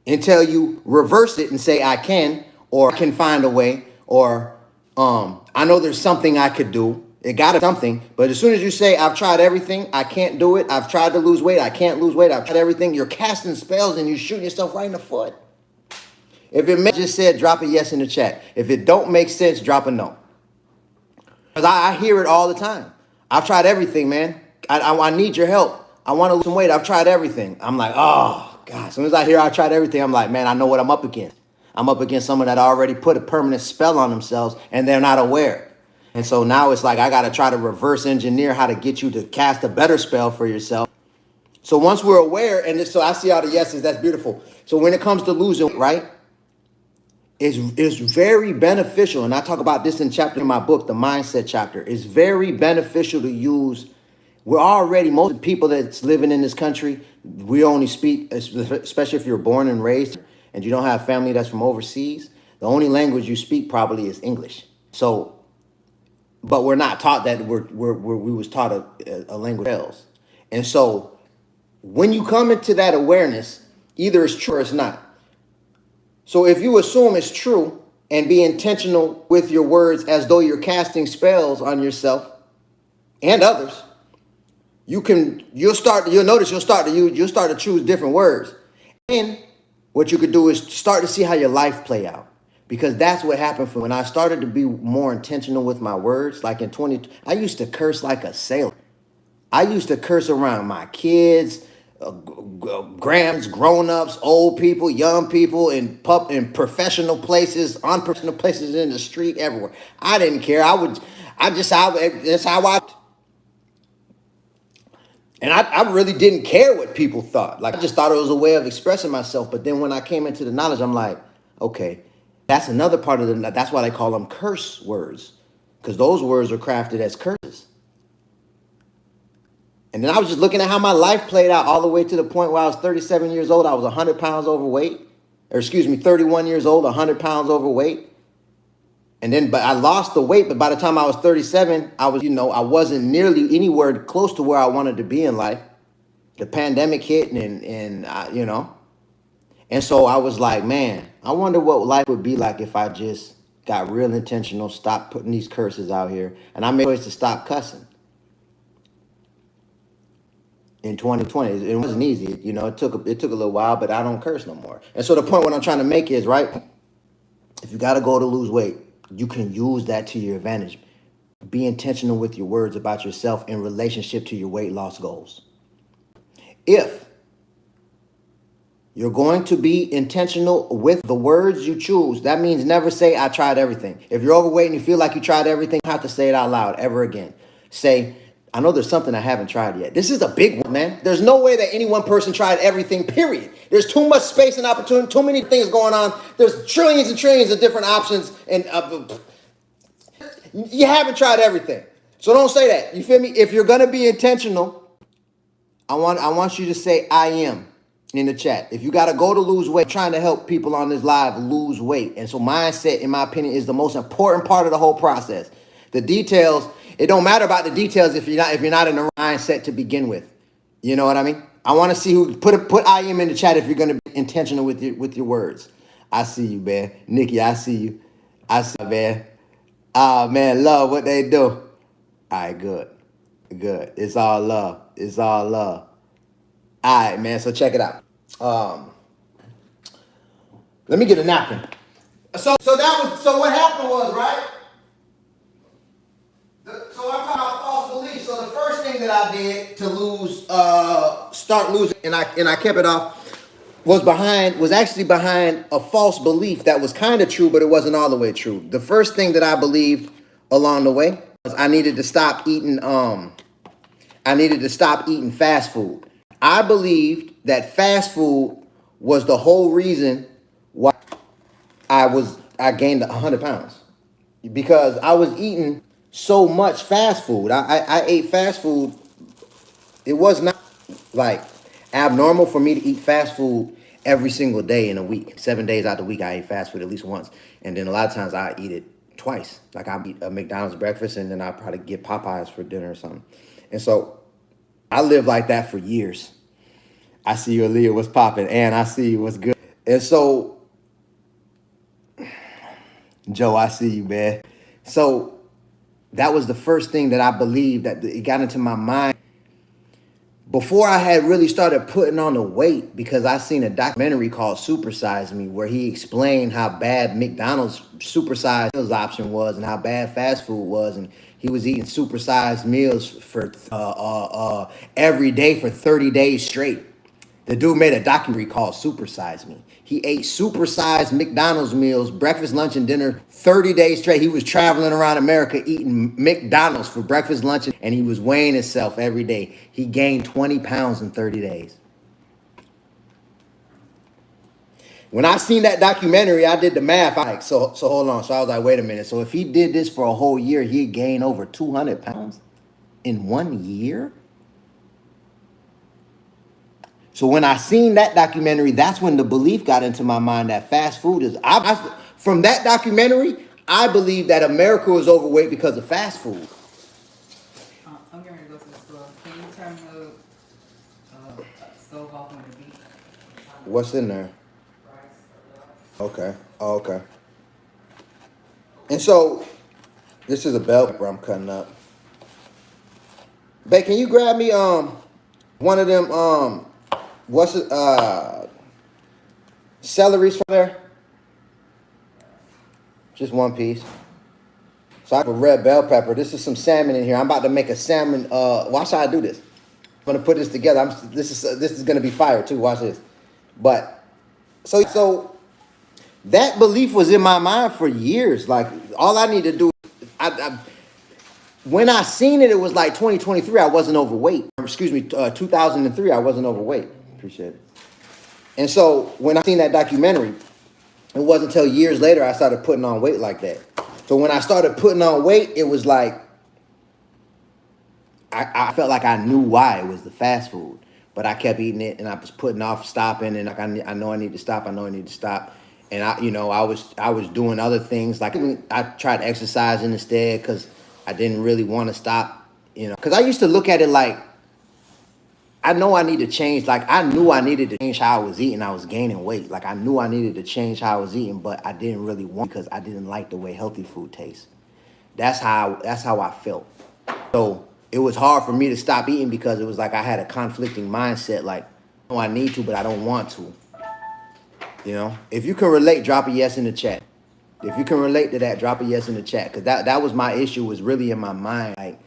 until you reverse it and say I can, or I can find a way, or I know there's something I could do. It got something, but as soon as you say I've tried everything, I can't do it. I've tried to lose weight, I can't lose weight. I've tried everything. You're casting spells and you're shooting yourself right in the foot. If it makes just said, drop a yes in the chat. If it don't make sense, drop a no. Because I hear it all the time. I've tried everything, man. I need your help. I want to lose some weight. I've tried everything. I'm like, oh, God. As soon as I hear I tried everything, I'm like, man, I know what I'm up against. I'm up against someone that already put a permanent spell on themselves and they're not aware. And so now it's like I got to try to reverse engineer how to get you to cast a better spell for yourself. So once we're aware, and so I see all the yeses, that's beautiful. So when it comes to losing, right, it's very beneficial. And I talk about this in my book, the mindset chapter. It's very beneficial to use. Most people that's living in this country, we only speak, especially if you're born and raised and you don't have family that's from overseas, the only language you speak probably is English. So, but we're not taught that. We was taught a language else. And so when you come into that awareness, either it's true or it's not. So if you assume it's true and be intentional with your words as though you're casting spells on yourself and others, you'll notice you'll start to choose different words. And what you could do is start to see how your life play out. Because that's what happened when I started to be more intentional with my words. Like in I used to curse like a sailor. I used to curse around my kids, grown-ups, old people, young people, in professional places, unprofessional places, in the street, everywhere. I didn't care. That's how I. And I really didn't care what people thought. Like I just thought it was a way of expressing myself. But then when I came into the knowledge, I'm like, okay, that's another part of that's why they call them curse words, because those words are crafted as curses. And then I was just looking at how my life played out all the way to the point where I was 37 years old. I was 100 pounds overweight, 31 years old, 100 pounds overweight. And then, but I lost the weight. But by the time I was 37, I wasn't nearly anywhere close to where I wanted to be in life. The pandemic hit and so I was like, man, I wonder what life would be like if I just got real intentional, stopped putting these curses out here. And I made a choice to stop cussing. In 2020, it wasn't easy. It took a little while, but I don't curse no more. And so the point what I'm trying to make is, right, if you got to go to lose weight, you can use that to your advantage. Be intentional with your words about yourself in relationship to your weight loss goals. If you're going to be intentional with the words you choose, that means never say, I tried everything. If you're overweight and you feel like you tried everything, you don't have to say it out loud ever again. Say, I know there's something I haven't tried yet. This is a big one, man. There's no way that any one person tried everything, period. There's too much space and opportunity, too many things going on. There's trillions and trillions of different options, and you haven't tried everything. So don't say that. You feel me? If you're going to be intentional, I want you to say I am in the chat. If you got to go to lose weight, I'm trying to help people on this live lose weight. And so mindset, in my opinion, is the most important part of the whole process. The details, it don't matter about the details if you're not in the mindset to begin with. You know what I mean? I want to see who put I am in the chat if you're going to be intentional with your words. I see you, man. Nikki, I see you. I see you, man. Ah, man, love what they do. All right, good. It's all love. It's all love. All right, man. So check it out. Let me get a napkin. So what happened was, right? So I'm talking about false beliefs. So the first thing that I did to start losing, and I kept it off, was actually behind a false belief that was kind of true, but it wasn't all the way true. The first thing that I believed along the way was I needed to stop eating. I needed to stop eating fast food. I believed that fast food was the whole reason why I gained 100 pounds, because I was eating so much fast food. I ate fast food. It was not like abnormal for me to eat fast food every single day in a week. 7 days out the week, I ate fast food at least once, and then a lot of times I eat it twice. Like I eat a McDonald's breakfast, and then I probably get Popeyes for dinner or something. And so I lived like that for years. I see you, Aaliyah, what's popping, and I see you, what's good. And so, Joe, I see you, man. So that was the first thing that I believed, that it got into my mind before I had really started putting on the weight, because I seen a documentary called Super Size Me, where he explained how bad McDonald's supersized meals option was and how bad fast food was. And he was eating supersized meals for every day for 30 days straight. The dude made a documentary called Super Size Me. He ate supersized McDonald's meals, breakfast, lunch, and dinner 30 days straight. He was traveling around America eating McDonald's for breakfast, lunch, and he was weighing himself every day. He gained 20 pounds in 30 days. When I seen that documentary, I did the math. So hold on. So I was like, wait a minute. So if he did this for a whole year, he'd gain over 200 pounds in 1 year? So when I seen that documentary, that's when the belief got into my mind that fast food is. From that documentary, I believe that America is overweight because of fast food. I'm going to go to the store. Can you turn the stove off on the beat? What's in there? Okay. Oh, okay. And so this is a bell pepper I'm cutting up. Babe, can you grab me one of them what's it celeries from there? Just one piece. So I have a red bell pepper. This is some salmon in here. I'm about to make a salmon. Watch how I do this. I'm gonna put this together. This is gonna be fire too. Watch this. But so that belief was in my mind for years. Like all I need to do, when I seen it, it was like 2023. I wasn't overweight. Excuse me, 2003. I wasn't overweight. Appreciate it. And so when I seen that documentary, it wasn't until years later I started putting on weight like that. So when I started putting on weight, it was like I felt like I knew why. It was the fast food, but I kept eating it, and I was putting off stopping, and like I know I need to stop. I know I need to stop, and I was doing other things. Like I tried exercising instead because I didn't really want to stop. Because I used to look at it like I know I need to change. Like I knew I needed to change how I was eating. I was gaining weight. Like I knew I needed to change how I was eating, but I didn't really want, because I didn't like the way healthy food tastes. That's how I felt. So it was hard for me to stop eating because it was like I had a conflicting mindset. Like, oh, I need to, but I don't want to. If you can relate, drop a yes in the chat. If you can relate to that, drop a yes in the chat. Because that was my issue, was really in my mind. Like,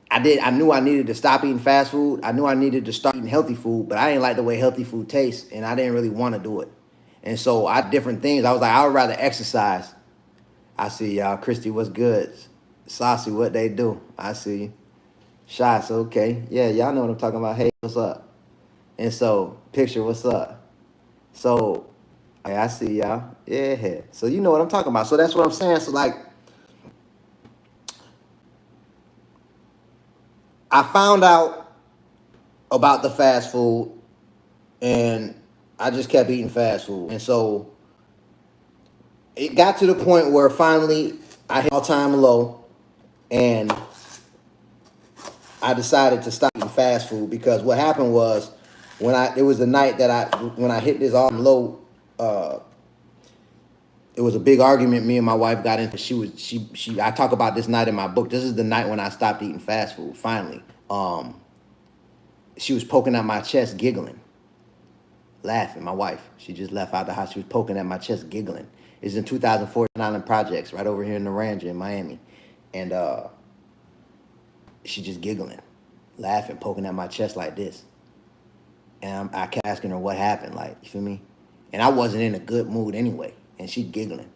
I knew I needed to stop eating fast food. I knew I needed to start eating healthy food, but I didn't like the way healthy food tastes, and I didn't really want to do it. And so different things. I was like, I would rather exercise. I see y'all. Christy, what's good? Saucy, what they do? I see you. Shots, okay. Yeah, y'all know what I'm talking about. Hey, what's up? And so, picture, what's up? So, hey, I see y'all. Yeah. So you know what I'm talking about. So that's what I'm saying. So like, I found out about the fast food, and I just kept eating fast food. And so it got to the point where finally I hit all-time low, and I decided to stop eating fast food, because what happened was it was the night that when I hit this all-time low, it was a big argument me and my wife got into. I talk about this night in my book. This is the night when I stopped eating fast food, finally. She was poking at my chest, giggling. laughing. My wife, she just left out the house. She was poking at my chest, giggling. It's in 2014 Island Projects, right over here in Naranja in Miami. And she just giggling, laughing, poking at my chest like this. And I kept asking her what happened, like, you feel me? And I wasn't in a good mood anyway. And she giggling.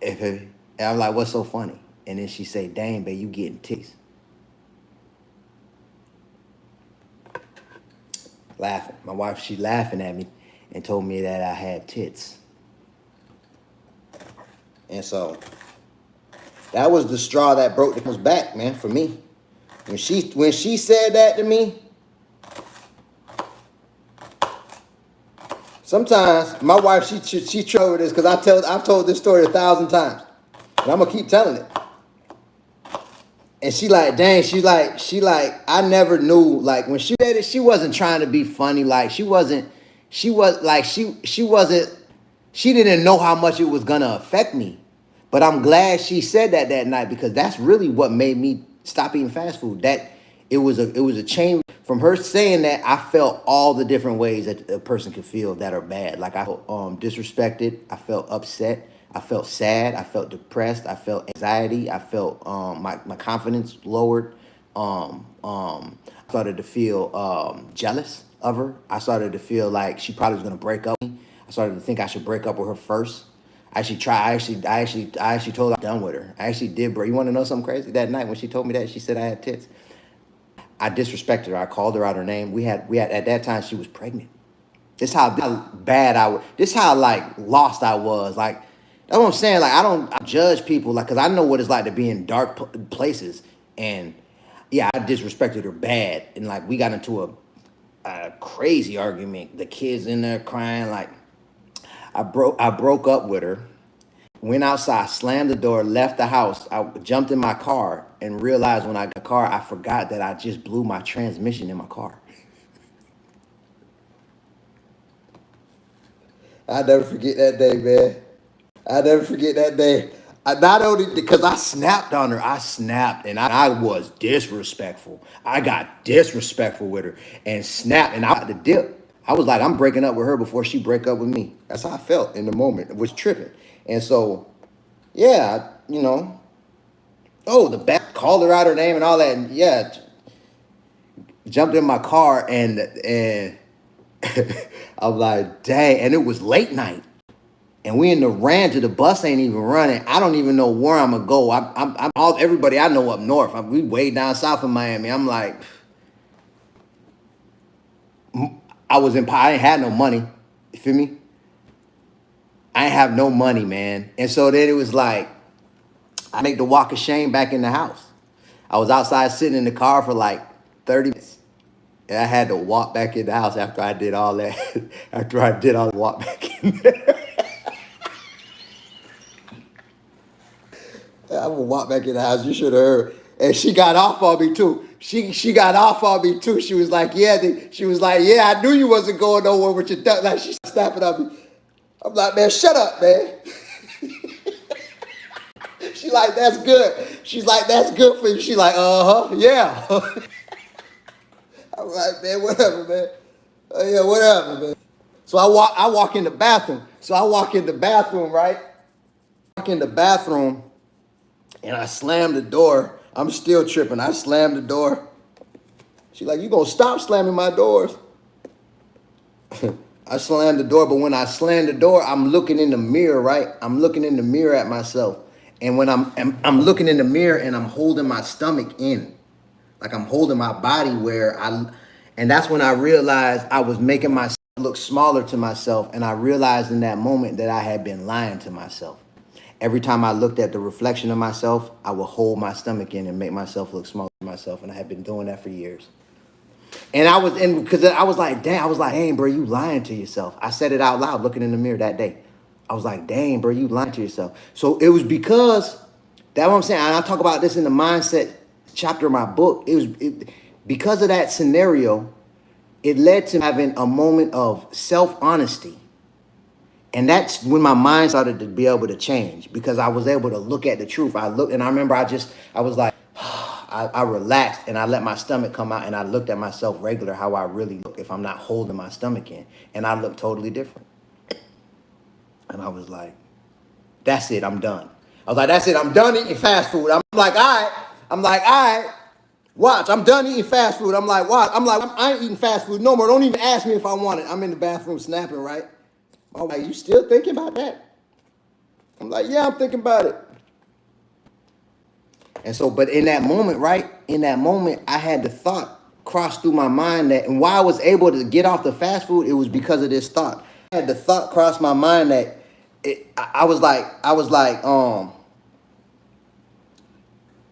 And I'm like, what's so funny? And then she say, dang, babe, you getting titties. Laughing. My wife, she laughing at me and told me that I had tits. And so that was the straw that broke the camel's back, man, for me. When she said that to me, sometimes my wife, she troubled this because I've told this story 1,000 times. And I'm gonna keep telling it. And she like, dang, she like, I never knew, like when she said it, she wasn't trying to be funny. Like she didn't know how much it was gonna affect me. But I'm glad she said that night, because that's really what made me stop eating fast food. That it was a change from her saying that. I felt all the different ways that a person could feel that are bad. Like I felt disrespected. I felt upset. I felt sad. I felt depressed. I felt anxiety. I felt my confidence lowered. I started to feel jealous of her. I started to feel like she probably was gonna break up with me. I started to think I should break up with her first. I actually told her I'm done with her. I actually did, bro. You want to know something crazy? That night when she told me that, she said I had tits, I disrespected her. I called her out her name. We had at that time she was pregnant. This how bad I was. This how like lost I was. Like that's what I'm saying. Like I judge people, like, because I know what it's like to be in dark places. And yeah, I disrespected her bad. And like we got into a crazy argument. The kids in there crying. Like I broke up with her. Went outside, slammed the door, left the house. I jumped in my car and realized when I got in the car, I forgot that I just blew my transmission in my car. I'll never forget that day, man. I'll never forget that day. Not only because I snapped on her, I snapped and I was disrespectful. I got disrespectful with her and snapped, and I got the dip. I was like, I'm breaking up with her before she break up with me. That's how I felt in the moment. It was tripping. And so, yeah, the back called her out her name and all that. And yeah, jumped in my car and I'm like, dang. And it was late night. And we in the ranch, the bus ain't even running. I don't even know where I'm gonna go. I'm all everybody I know up north. We way down south in Miami. I'm like, I ain't had no money. You feel me? I ain't have no money, man. And so then it was like, I make the walk of shame back in the house. I was outside sitting in the car for like 30 minutes. And I had to walk back in the house after I did all that. After I did all the walk back in there. I would walk back in the house. You should have heard. And she got off on me too. She got off on me too. She was like, yeah. I knew you wasn't going nowhere with your duck. Like she's snapping on me. I'm like, man, shut up, man. She like, that's good. She's like, that's good for you. She like, yeah. I'm like, man, whatever, man. Yeah, whatever, man. So I walk in the bathroom. Right? I walk in the bathroom and I slam the door. I'm still tripping. I slam the door. She like, you gonna stop slamming my doors? I slammed the door, but when I slammed the door, I'm looking in the mirror, right? I'm looking in the mirror at myself. And when I'm looking in the mirror and I'm holding my stomach in, like I'm holding my body and that's when I realized I was making myself look smaller to myself. And I realized in that moment that I had been lying to myself. Every time I looked at the reflection of myself, I would hold my stomach in and make myself look smaller to myself. And I had been doing that for years. And because I was like, dang, bro, you lying to yourself. I said it out loud, looking in the mirror that day. I was like, dang, bro, you lying to yourself. So it was because, that's what I'm saying. And I talk about this in the mindset chapter of my book. Because of that scenario, it led to having a moment of self-honesty. And that's when my mind started to be able to change, because I was able to look at the truth. I remember I was like, I relaxed and I let my stomach come out and I looked at myself regular, how I really look if I'm not holding my stomach in. And I looked totally different. And I was like, that's it, I'm done. I was like, that's it, I'm done eating fast food. I'm like, all right, watch, I'm done eating fast food. I'm like, watch, I ain't eating fast food no more. Don't even ask me if I want it. I'm in the bathroom snapping, right? I'm like, you still thinking about that? I'm like, yeah, I'm thinking about it. And so, but in that moment, right? In that moment, I had the thought cross through my mind that, and why I was able to get off the fast food, it was because of this thought. I had the thought cross my mind that I was like,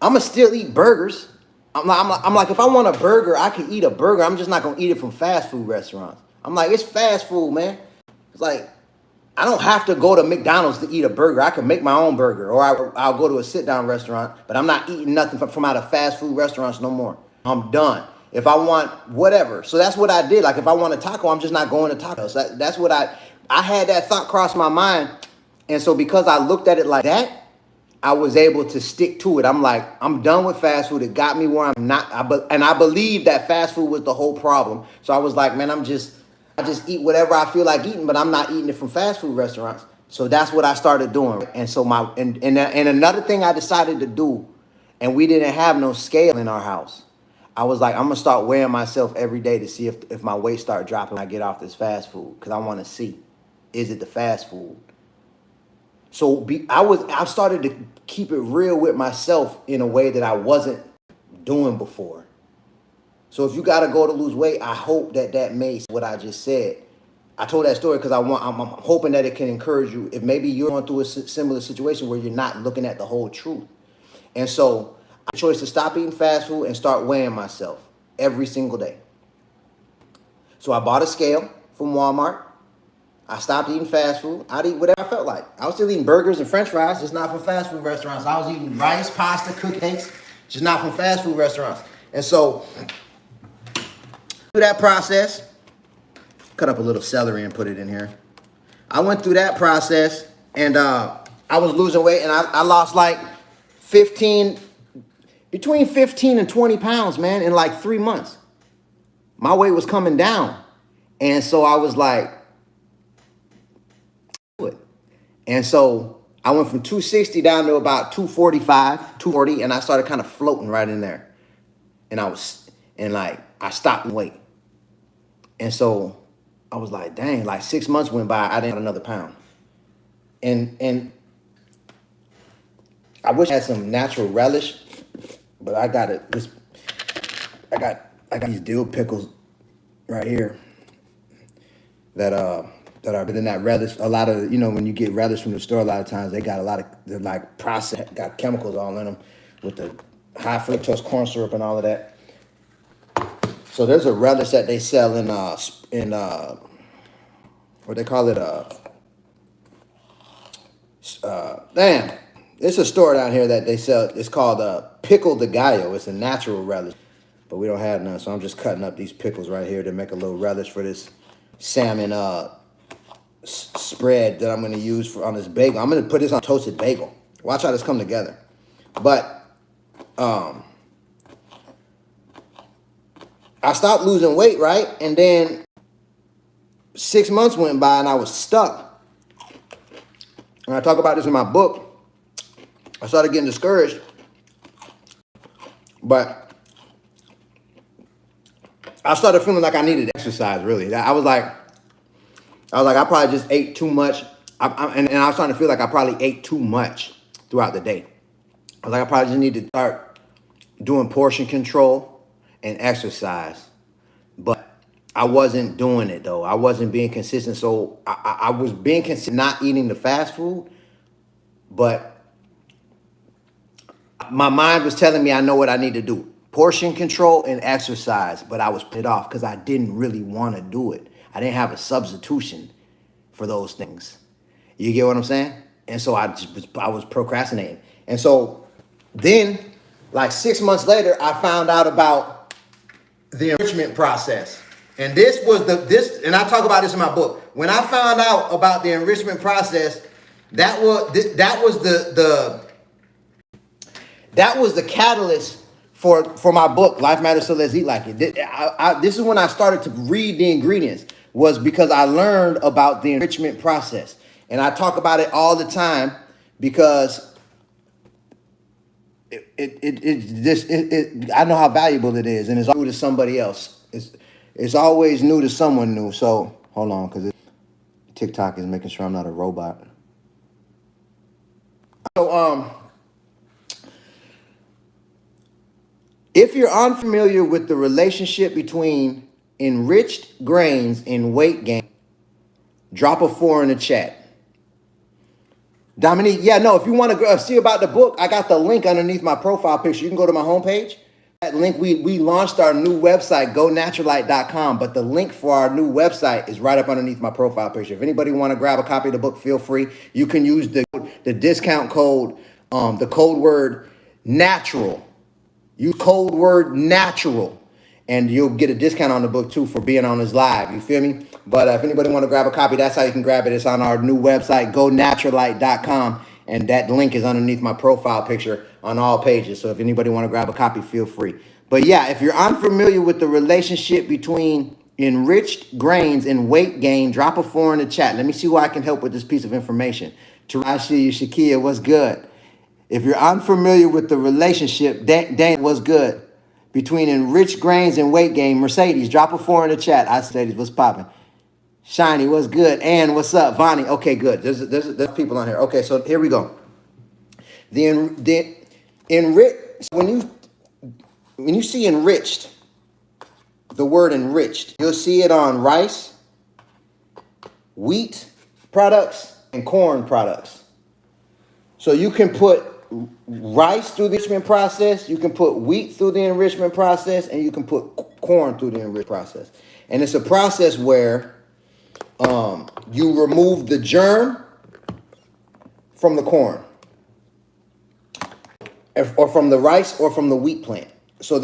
I'ma still eat burgers. I'm like, if I want a burger, I can eat a burger. I'm just not gonna eat it from fast food restaurants. I'm like, it's fast food, man. It's like, I don't have to go to McDonald's to eat a burger. I can make my own burger, or I'll go to a sit-down restaurant, but I'm not eating nothing from out of fast food restaurants no more. I'm done. If I want whatever. So that's what I did. Like if I want a taco, I'm just not going to tacos. That's what I had that thought cross my mind. And so because I looked at it like that, I was able to stick to it. I'm like, I'm done with fast food. It got me where I'm not. And I believe that fast food was the whole problem. So I was like, man, I just eat whatever I feel like eating, but I'm not eating it from fast food restaurants. So that's what I started doing. And so and another thing I decided to do, and we didn't have no scale in our house. I was like, I'm gonna start weighing myself every day to see if my weight start dropping when I get off this fast food, because I want to see, is it the fast food? So I started to keep it real with myself in a way that I wasn't doing before. So if you got to go to lose weight, I hope that makes what I just said. I told that story because I'm hoping that it can encourage you if maybe you're going through a similar situation where you're not looking at the whole truth. And so I made a choice to stop eating fast food and start weighing myself every single day. So I bought a scale from Walmart. I stopped eating fast food. I'd eat whatever I felt like. I was still eating burgers and french fries, just not from fast food restaurants. I was eating rice, pasta, cupcakes, just not from fast food restaurants. And so through that process, cut up a little celery and put it in here. I went through that process and I was losing weight and I lost like between 15 and 20 pounds, man, in like 3 months. My weight was coming down. And so I was like, and so I went from 260 down to about 245, 240, and I started kind of floating right in there. And I stopped weight. And so I was like, dang, like 6 months went by, I didn't have another pound. And I wish I had some natural relish, but I got these dill pickles right here that are in that relish. A lot of, when you get relish from the store, a lot of times they're like processed, got chemicals all in them with the high fructose corn syrup and all of that. So there's a relish that they sell in what they call it, it's a store down here that they sell. It's called Pickle de Gallo. It's a natural relish, but we don't have none. So I'm just cutting up these pickles right here to make a little relish for this salmon spread that I'm going to use on this bagel. I'm going to put this on toasted bagel. Watch how this come together. But I stopped losing weight, right? And then 6 months went by and I was stuck. And I talk about this in my book. I started getting discouraged. But I started feeling like I needed exercise, really. I was like, I probably just ate too much. And I was starting to feel like I probably ate too much throughout the day. I was like, I probably just need to start doing portion control and exercise. But I wasn't doing it, though. I wasn't being consistent. So I was being consistent, not eating the fast food. But my mind was telling me I know what I need to do. Portion control and exercise. But I was put it off because I didn't really want to do it. I didn't have a substitution for those things. You get what I'm saying? And so I was procrastinating. And so then, like 6 months later, I found out about the enrichment process. And and I talk about this in my book. When I found out about the enrichment process, that was the catalyst for my book, Life Matters, So Let's Eat Like It. This is when I started to read the ingredients, was because I learned about the enrichment process. And I talk about it all the time because I know how valuable it is, and it's new to somebody else. It's always new to someone new. So hold on, because TikTok is making sure I'm not a robot. So if you're unfamiliar with the relationship between enriched grains and weight gain, drop a 4 in the chat. Dominique, yeah, no, if you want to see about the book, I got the link underneath my profile picture. You can go to my homepage. That link, we launched our new website, gonaturalite.com, but the link for our new website is right up underneath my profile picture. If anybody want to grab a copy of the book, feel free. You can use the discount code, the code word natural. Use code word natural, and you'll get a discount on the book too for being on this live. You feel me? But if anybody want to grab a copy, that's how you can grab it. It's on our new website, gonaturalite.com, and that link is underneath my profile picture on all pages. So if anybody want to grab a copy, feel free. But yeah, if you're unfamiliar with the relationship between enriched grains and weight gain, drop a 4 in the chat. Let me see who I can help with this piece of information. Tarashi, Shakia, what's good? If you're unfamiliar with the relationship, Dan, what's good? Between enriched grains and weight gain, Mercedes, drop a 4 in the chat. I said, what's popping? Shiny, what's good? And what's up? Vonnie, okay, good. There's people on here. Okay, so here we go. The enriched, when you see enriched, the word enriched, you'll see it on rice, wheat products, and corn products. So you can put rice through the enrichment process, you can put wheat through the enrichment process, and you can put corn through the enrichment process. And it's a process where you remove the germ from the corn, or from the rice, or from the wheat plant. So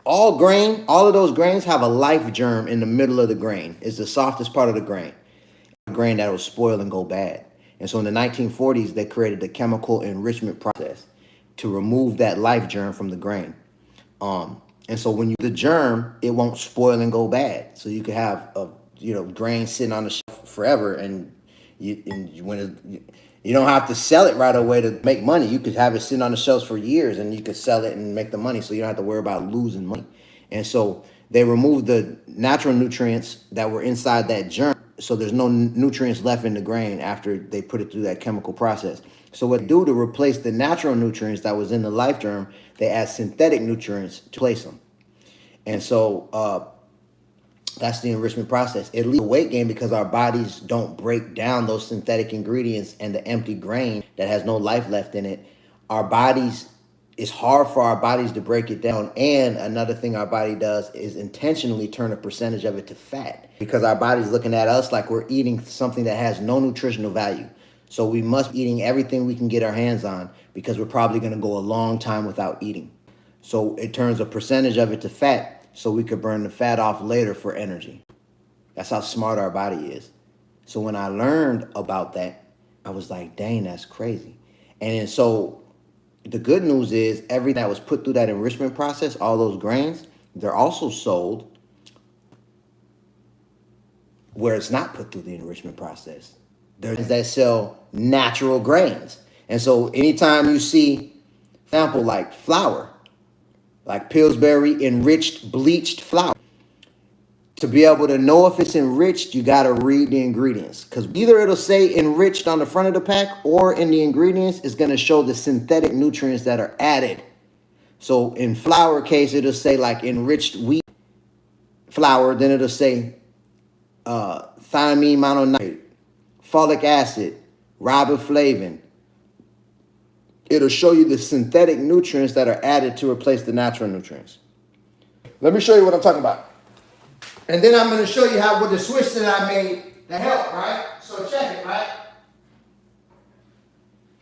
all of those grains have a life germ in the middle of the grain. It's the softest part of the grain that will spoil and go bad. And so in the 1940s, they created the chemical enrichment process to remove that life germ from the grain. And so when the germ, it won't spoil and go bad. So you could have grain sitting on the shelf forever, and you don't have to sell it right away to make money. You could have it sitting on the shelves for years, and you could sell it and make the money, so you don't have to worry about losing money. And so they removed the natural nutrients that were inside that germ, so there's no nutrients left in the grain after they put it through that chemical process. So what they do to replace the natural nutrients that was in the life germ, they add synthetic nutrients to replace them. And so that's the enrichment process. It leads to weight gain because our bodies don't break down those synthetic ingredients and the empty grain that has no life left in it. It's hard for our bodies to break it down. And another thing our body does is intentionally turn a percentage of it to fat, because our body's looking at us like we're eating something that has no nutritional value. So we must be eating everything we can get our hands on, because we're probably going to go a long time without eating. So it turns a percentage of it to fat so we could burn the fat off later for energy. That's how smart our body is. So when I learned about that, I was like, dang, that's crazy. And so the good news is everything that was put through that enrichment process, all those grains, they're also sold where it's not put through the enrichment process. There's that sell natural grains. And so anytime you see, for example, like flour, like Pillsbury enriched bleached flour, to be able to know if it's enriched, you got to read the ingredients, because either it'll say enriched on the front of the pack, or in the ingredients it's going to show the synthetic nutrients that are added. So in flour case, it'll say like enriched wheat flour, then it'll say thiamine mononitrate, folic acid, riboflavin. It'll show you the synthetic nutrients that are added to replace the natural nutrients. Let me show you what I'm talking about. And then I'm going to show you how with the switch that I made to help, right? So check it, right?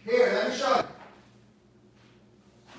Here, let me show you.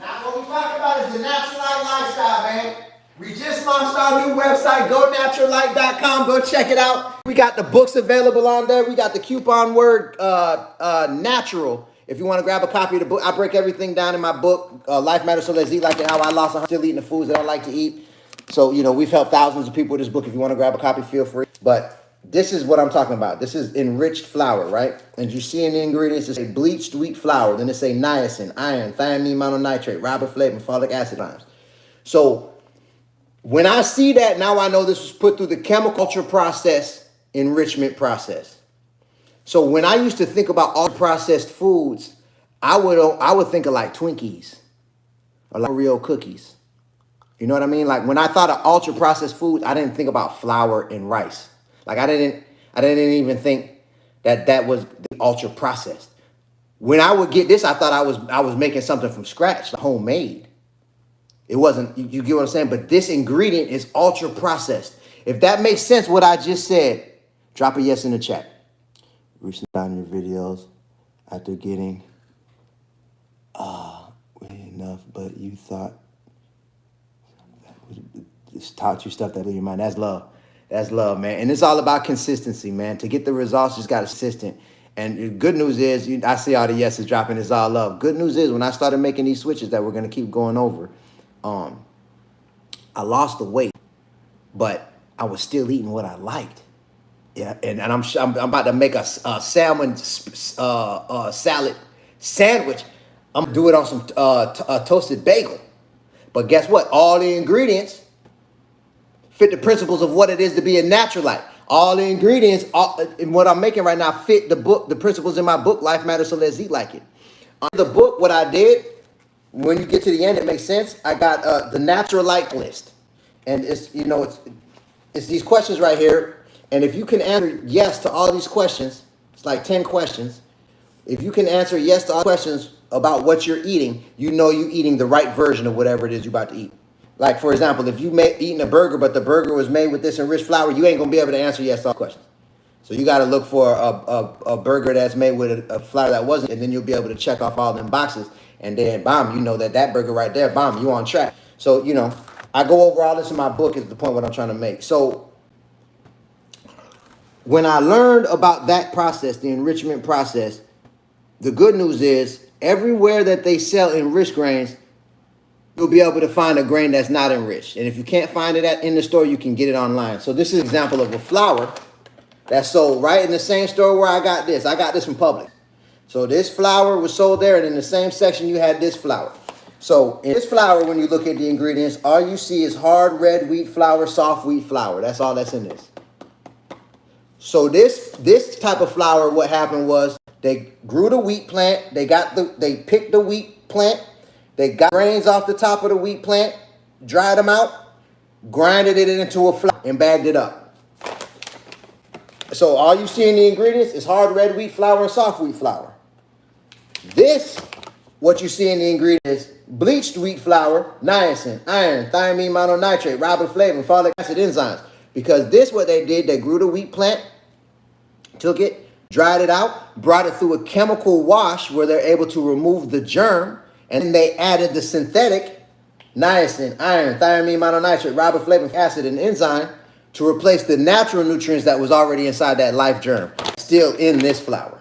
Now what we talking about is the Naturalite lifestyle, man. We just launched our new website, gonaturalite.com. Go check it out. We got the books available on there. We got the coupon word natural. If you want to grab a copy of the book, I break everything down in my book, Life Matters, So Let's Eat Like It, How I Lost 100, Still Eating the Foods That I Like to Eat. So, we've helped thousands of people with this book. If you want to grab a copy, feel free. But this is what I'm talking about. This is enriched flour, right? And you see in the ingredients, it's a bleached wheat flour. Then it's a niacin, iron, thiamine mononitrate, riboflavin, folic acid ions. So when I see that, now I know this was put through the chemical process, enrichment process. So when I used to think about all processed foods, I would think of like Twinkies or like Oreo cookies. You know what I mean? Like when I thought of ultra processed foods, I didn't think about flour and rice. Like I didn't even think that was the ultra processed. When I would get this, I thought I was making something from scratch, like homemade. It wasn't, you get what I'm saying? But this ingredient is ultra processed. If that makes sense, what I just said, drop a yes in the chat. Recently down your videos after getting enough, but you thought just taught you stuff that blew your mind. That's love. That's love, man. And it's all about consistency, man. To get the results, you just got to be consistent. And the good news is, I see all the yeses dropping. It's all love. Good news is, when I started making these switches that we're going to keep going over, I lost the weight, but I was still eating what I liked. Yeah, and I'm about to make a salmon salad sandwich. I'm gonna do it on some toasted bagel. But guess what? All the ingredients fit the principles of what it is to be a Naturalite. All the ingredients in what I'm making right now fit the principles in my book, Life Matters, So Let's Eat Like It. On the book, what I did, when you get to the end, it makes sense. I got the Naturalite list, and it's these questions right here. And if you can answer yes to all these questions, it's like 10 questions. If you can answer yes to all questions about what you're eating, you're eating the right version of whatever it is you're about to eat. Like, for example, if you eating a burger, but the burger was made with this enriched flour, you ain't going to be able to answer yes to all questions. So you got to look for a burger that's made with a flour that wasn't, and then you'll be able to check off all them boxes. And then, bam, that burger right there, bam, you on track. So, I go over all this in my book is the point what I'm trying to make. So when I learned about that process, the enrichment process, the good news is everywhere that they sell enriched grains, you'll be able to find a grain that's not enriched. And if you can't find it in the store, you can get it online. So this is an example of a flour that's sold right in the same store where I got this. I got this from Publix. So this flour was sold there, and in the same section you had this flour. So in this flour, when you look at the ingredients, all you see is hard red wheat flour, soft wheat flour. That's all that's in this. So this type of flour, what happened was they grew the wheat plant. They picked the wheat plant. They got grains off the top of the wheat plant, dried them out, grinded it into a flour, and bagged it up. So all you see in the ingredients is hard red wheat flour and soft wheat flour. This, what you see in the ingredients, is bleached wheat flour, niacin, iron, thiamine mononitrate, riboflavin, folic acid enzymes. Because this, what they did, they grew the wheat plant, took it, dried it out, brought it through a chemical wash where they're able to remove the germ, and then they added the synthetic niacin, iron, thiamine mononitrate, riboflavin acid, and enzyme to replace the natural nutrients that was already inside that life germ, still in this flour.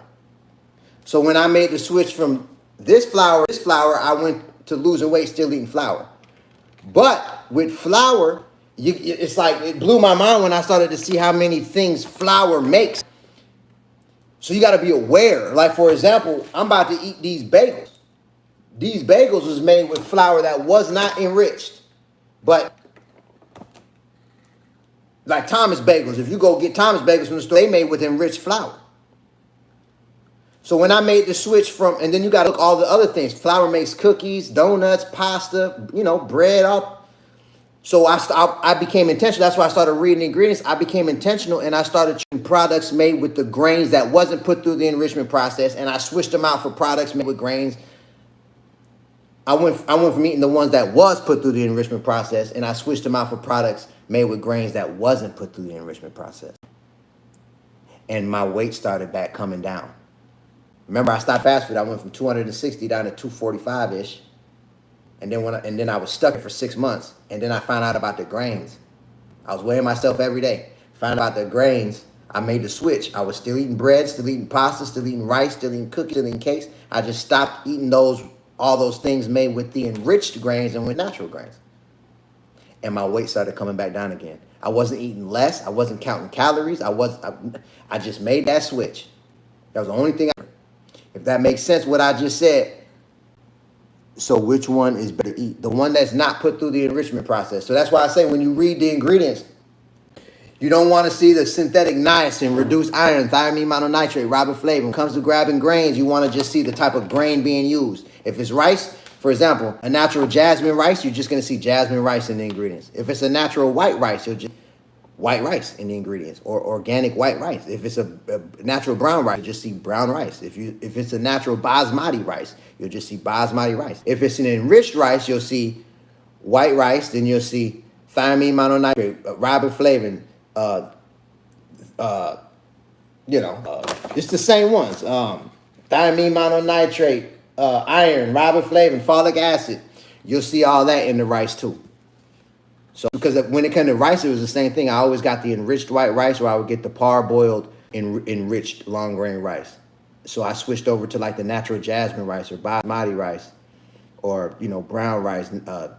So when I made the switch from this flour, I went to losing weight, still eating flour. But with flour, it's like it blew my mind when I started to see how many things flour makes. So you got to be aware. Like, for example, I'm about to eat these bagels. These bagels was made with flour that was not enriched. But like Thomas Bagels, if you go get Thomas Bagels from the store, they made with enriched flour. So when I made the switch from, and then you got to look all the other things. Flour makes cookies, donuts, pasta, bread, all. So I became intentional. That's why I started reading the ingredients. I became intentional, and I started choosing products made with the grains that wasn't put through the enrichment process, and I switched them out for products made with grains. I went from eating the ones that was put through the enrichment process, and I switched them out for products made with grains that wasn't put through the enrichment process. And my weight started back coming down. Remember, I stopped fast food. I went from 260 down to 245-ish. And then I was stuck for 6 months. And then I found out about the grains. I was weighing myself every day. Found out the grains. I made the switch. I was still eating bread, still eating pasta, still eating rice, still eating cookies, still eating cakes. I just stopped eating all those things made with the enriched grains and with natural grains. And my weight started coming back down again. I wasn't eating less. I wasn't counting calories. I just made that switch. That was the only thing. If that makes sense, what I just said. So which one is better to eat? The one that's not put through the enrichment process. So that's why I say when you read the ingredients, you don't want to see the synthetic niacin, reduced iron, thiamine mononitrate, riboflavin. When it comes to grabbing grains, you want to just see the type of grain being used. If it's rice, for example, a natural jasmine rice, you're just going to see jasmine rice in the ingredients. If it's a natural white rice, you'll just white rice in the ingredients, or organic white rice. If it's a natural brown rice, you'll just see brown rice. If it's a natural basmati rice, you'll just see basmati rice. If it's an enriched rice, you'll see white rice, then you'll see thiamine mononitrate, riboflavin, it's the same ones. Thiamine mononitrate, iron, riboflavin, folic acid. You'll see all that in the rice too. So, because when it came to rice, it was the same thing. I always got the enriched white rice, or I would get the parboiled enriched long grain rice. So I switched over to like the natural jasmine rice or basmati rice, or brown rice,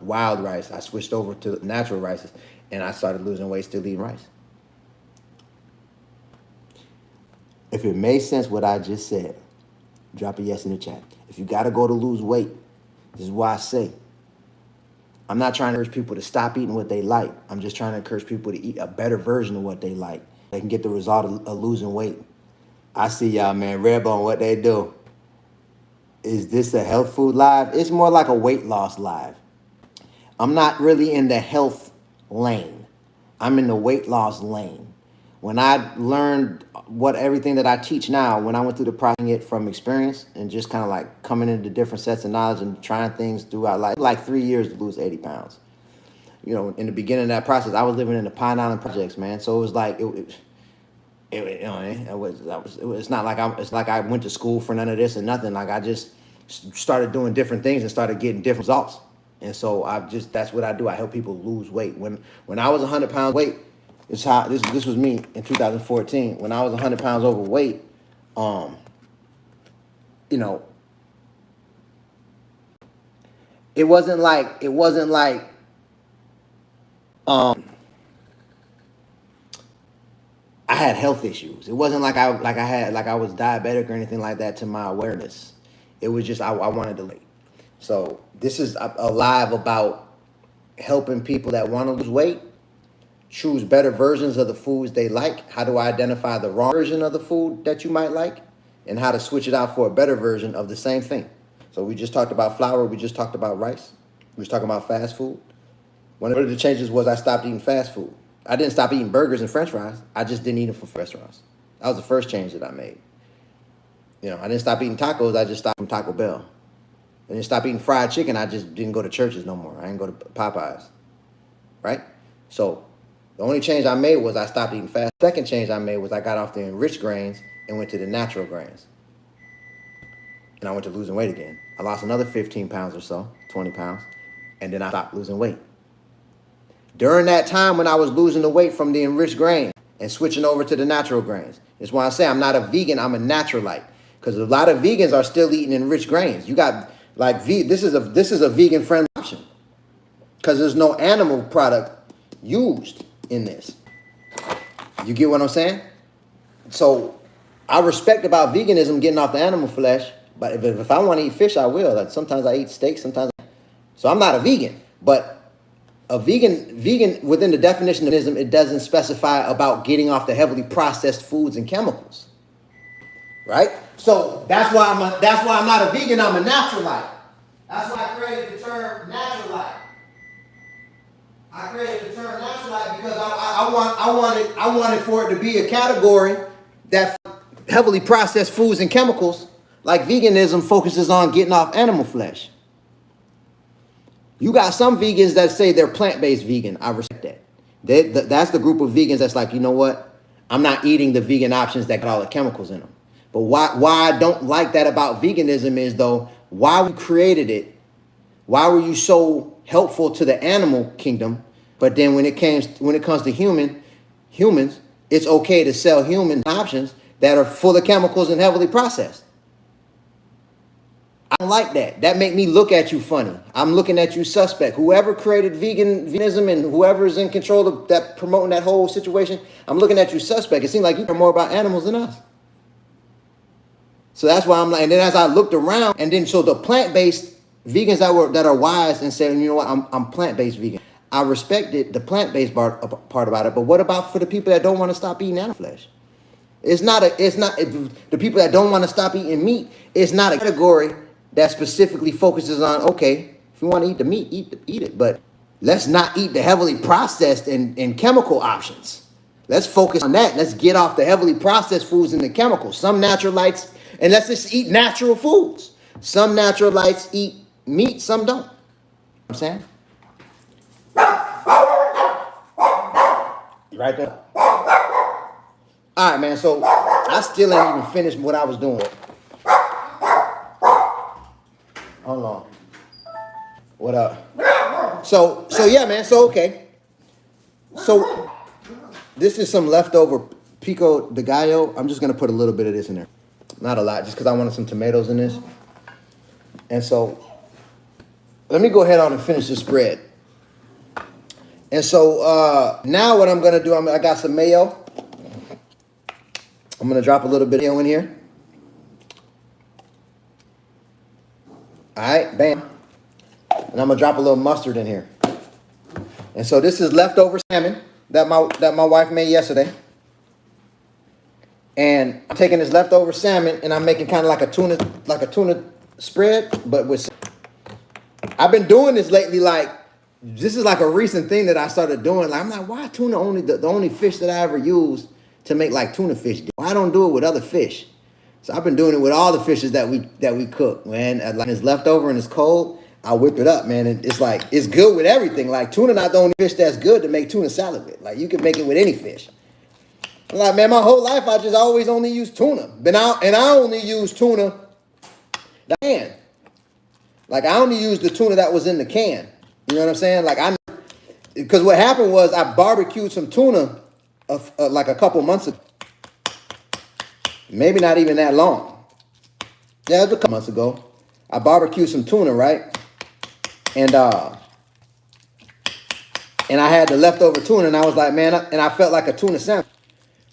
wild rice. I switched over to natural rices, and I started losing weight still eating rice. If it made sense what I just said, drop a yes in the chat. If you got to go to lose weight, this is why I say, I'm not trying to encourage people to stop eating what they like. I'm just trying to encourage people to eat a better version of what they like. They can get the result of losing weight. I see y'all, man. Redbone, what they do. Is this a health food live? It's more like a weight loss live. I'm not really in the health lane. I'm in the weight loss lane. When I learned everything that I teach now, when I went through the process it from experience and just kind of like coming into different sets of knowledge and trying things throughout life, like 3 years to lose 80 pounds. In the beginning of that process, I was living in the Pine Island projects, man. So it was like, it's not like I went to school for none of this and nothing. Like I just started doing different things and started getting different results. And so that's what I do. I help people lose weight. When I was 100 pounds weight, this was me in 2014. When I was 100 pounds overweight, it wasn't like I had health issues. It wasn't like I was diabetic or anything like that to my awareness. It was just I wanted to. So this is a live about helping people that want to lose weight choose better versions of the foods they like, how to identify the wrong version of the food that you might like, and how to switch it out for a better version of the same thing. So we just talked about flour, we just talked about rice, we was talking about fast food. One of the changes was I stopped eating fast food. I didn't stop eating burgers and french fries, I just didn't eat them from restaurants. That was the first change that I made. I didn't stop eating tacos, I just stopped from Taco Bell. I didn't stop eating fried chicken, I just didn't go to churches no more. I didn't go to Popeyes, right? So the only change I made was I stopped eating fast. Second change I made was I got off the enriched grains and went to the natural grains. And I went to losing weight again. I lost another 15 pounds or so, 20 pounds, and then I stopped losing weight. During that time when I was losing the weight from the enriched grains and switching over to the natural grains, that's why I say I'm not a vegan, I'm a Naturalite. Because a lot of vegans are still eating enriched grains. You got this is a vegan friendly option because there's no animal product used in this. You get what I'm saying? So I respect about veganism getting off the animal flesh, but if I want to eat fish, I will. Like sometimes I eat steak, so I'm not a vegan, but a vegan within the definition of veganism, it doesn't specify about getting off the heavily processed foods and chemicals. Right? So that's why I'm not a vegan, I'm a Naturalite. That's why I created the term Naturalite. I created the term Naturalite because I wanted for it to be a category that heavily processed foods and chemicals, like veganism, focuses on getting off animal flesh. You got some vegans that say they're plant-based vegan. I respect that. That's the group of vegans that's like, you know what? I'm not eating the vegan options that got all the chemicals in them. But why I don't like that about veganism is, though, why we created it, why were you so helpful to the animal kingdom, but then when it comes to humans, it's okay to sell human options that are full of chemicals and heavily processed. I don't like that. That make me look at you funny. I'm looking at you suspect. Whoever created veganism and whoever's in control of that, promoting that whole situation, I'm looking at you suspect. It seems like you care more about animals than us. So that's why I'm like, and then as I looked around, and then so the plant-based vegans that are wise and said, you know what, I'm plant-based vegan. I respected the plant-based part about it, but what about for the people that don't want to stop eating animal flesh? It's not the people that don't want to stop eating meat. It's not a category that specifically focuses on, okay, if you want to eat the meat, eat it, but let's not eat the heavily processed and chemical options. Let's focus on that. Let's get off the heavily processed foods and the chemicals. Some Naturalites, and let's just eat natural foods. Some Naturalites eat meat, some don't. You know what I'm saying? Right there. All right, man. So I still ain't even finished what I was doing. Hold on. What up? So yeah, man. So okay. So this is some leftover pico de gallo. I'm just gonna put a little bit of this in there, not a lot, just because I wanted some tomatoes in this. And so let me go ahead on and finish this spread. And so now what I'm gonna do, I got some mayo. I'm gonna drop a little bit of mayo in here. All right, bam. And I'm gonna drop a little mustard in here. And so this is leftover salmon that my wife made yesterday. And I'm taking this leftover salmon and I'm making kind of like a tuna spread, but with. I've been doing this lately. Like this is like a recent thing that I started doing. Like I'm like, why tuna only the only fish that I ever use to make like tuna fish? Why I don't do it with other fish? So I've been doing it with all the fishes that we cook, man. Like it's leftover and it's cold, I whip it up, man. And it's like, it's good with everything. Like tuna not the only fish that's good to make tuna salad with. Like you can make it with any fish. I'm like, man, my whole life I just always only use tuna. And I only use tuna the can. Like I only used the tuna that was in the can. You know what I'm saying? Like because what happened was I barbecued some tuna like a couple months ago. Maybe not even that long. Yeah, it was a couple months ago. I barbecued some tuna, right? And I had the leftover tuna, and I was like, man, and I felt like a tuna sandwich.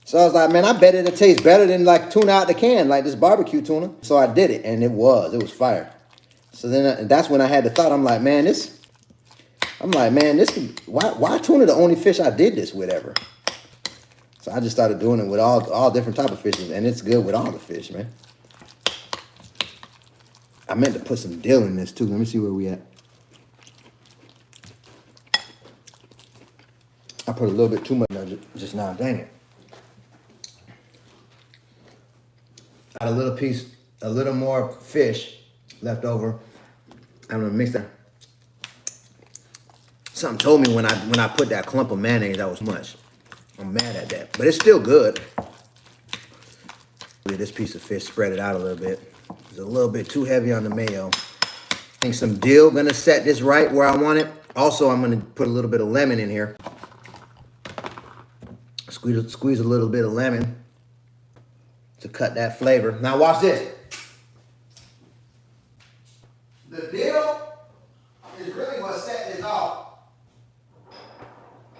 So I was like, man, I bet it'll taste better than like tuna out the can, like this barbecue tuna. So I did it, and it was fire. So then that's when I had the thought, I'm like, man, why tuna the only fish I did this with ever? So I just started doing it with all different type of fishes, and it's good with all the fish, man. I meant to put some dill in this too. Let me see where we at. I put a little bit too much just now. Dang it. Got a little piece, a little more fish left over. I'm gonna mix that. Something told me when I put that clump of mayonnaise, that was much. I'm mad at that, but it's still good. This piece of fish, spread it out a little bit. It's a little bit too heavy on the mayo. I think some dill gonna set this right where I want it. Also, I'm gonna put a little bit of lemon in here. Squeeze a little bit of lemon to cut that flavor. Now watch this. The dill is really what's setting this off.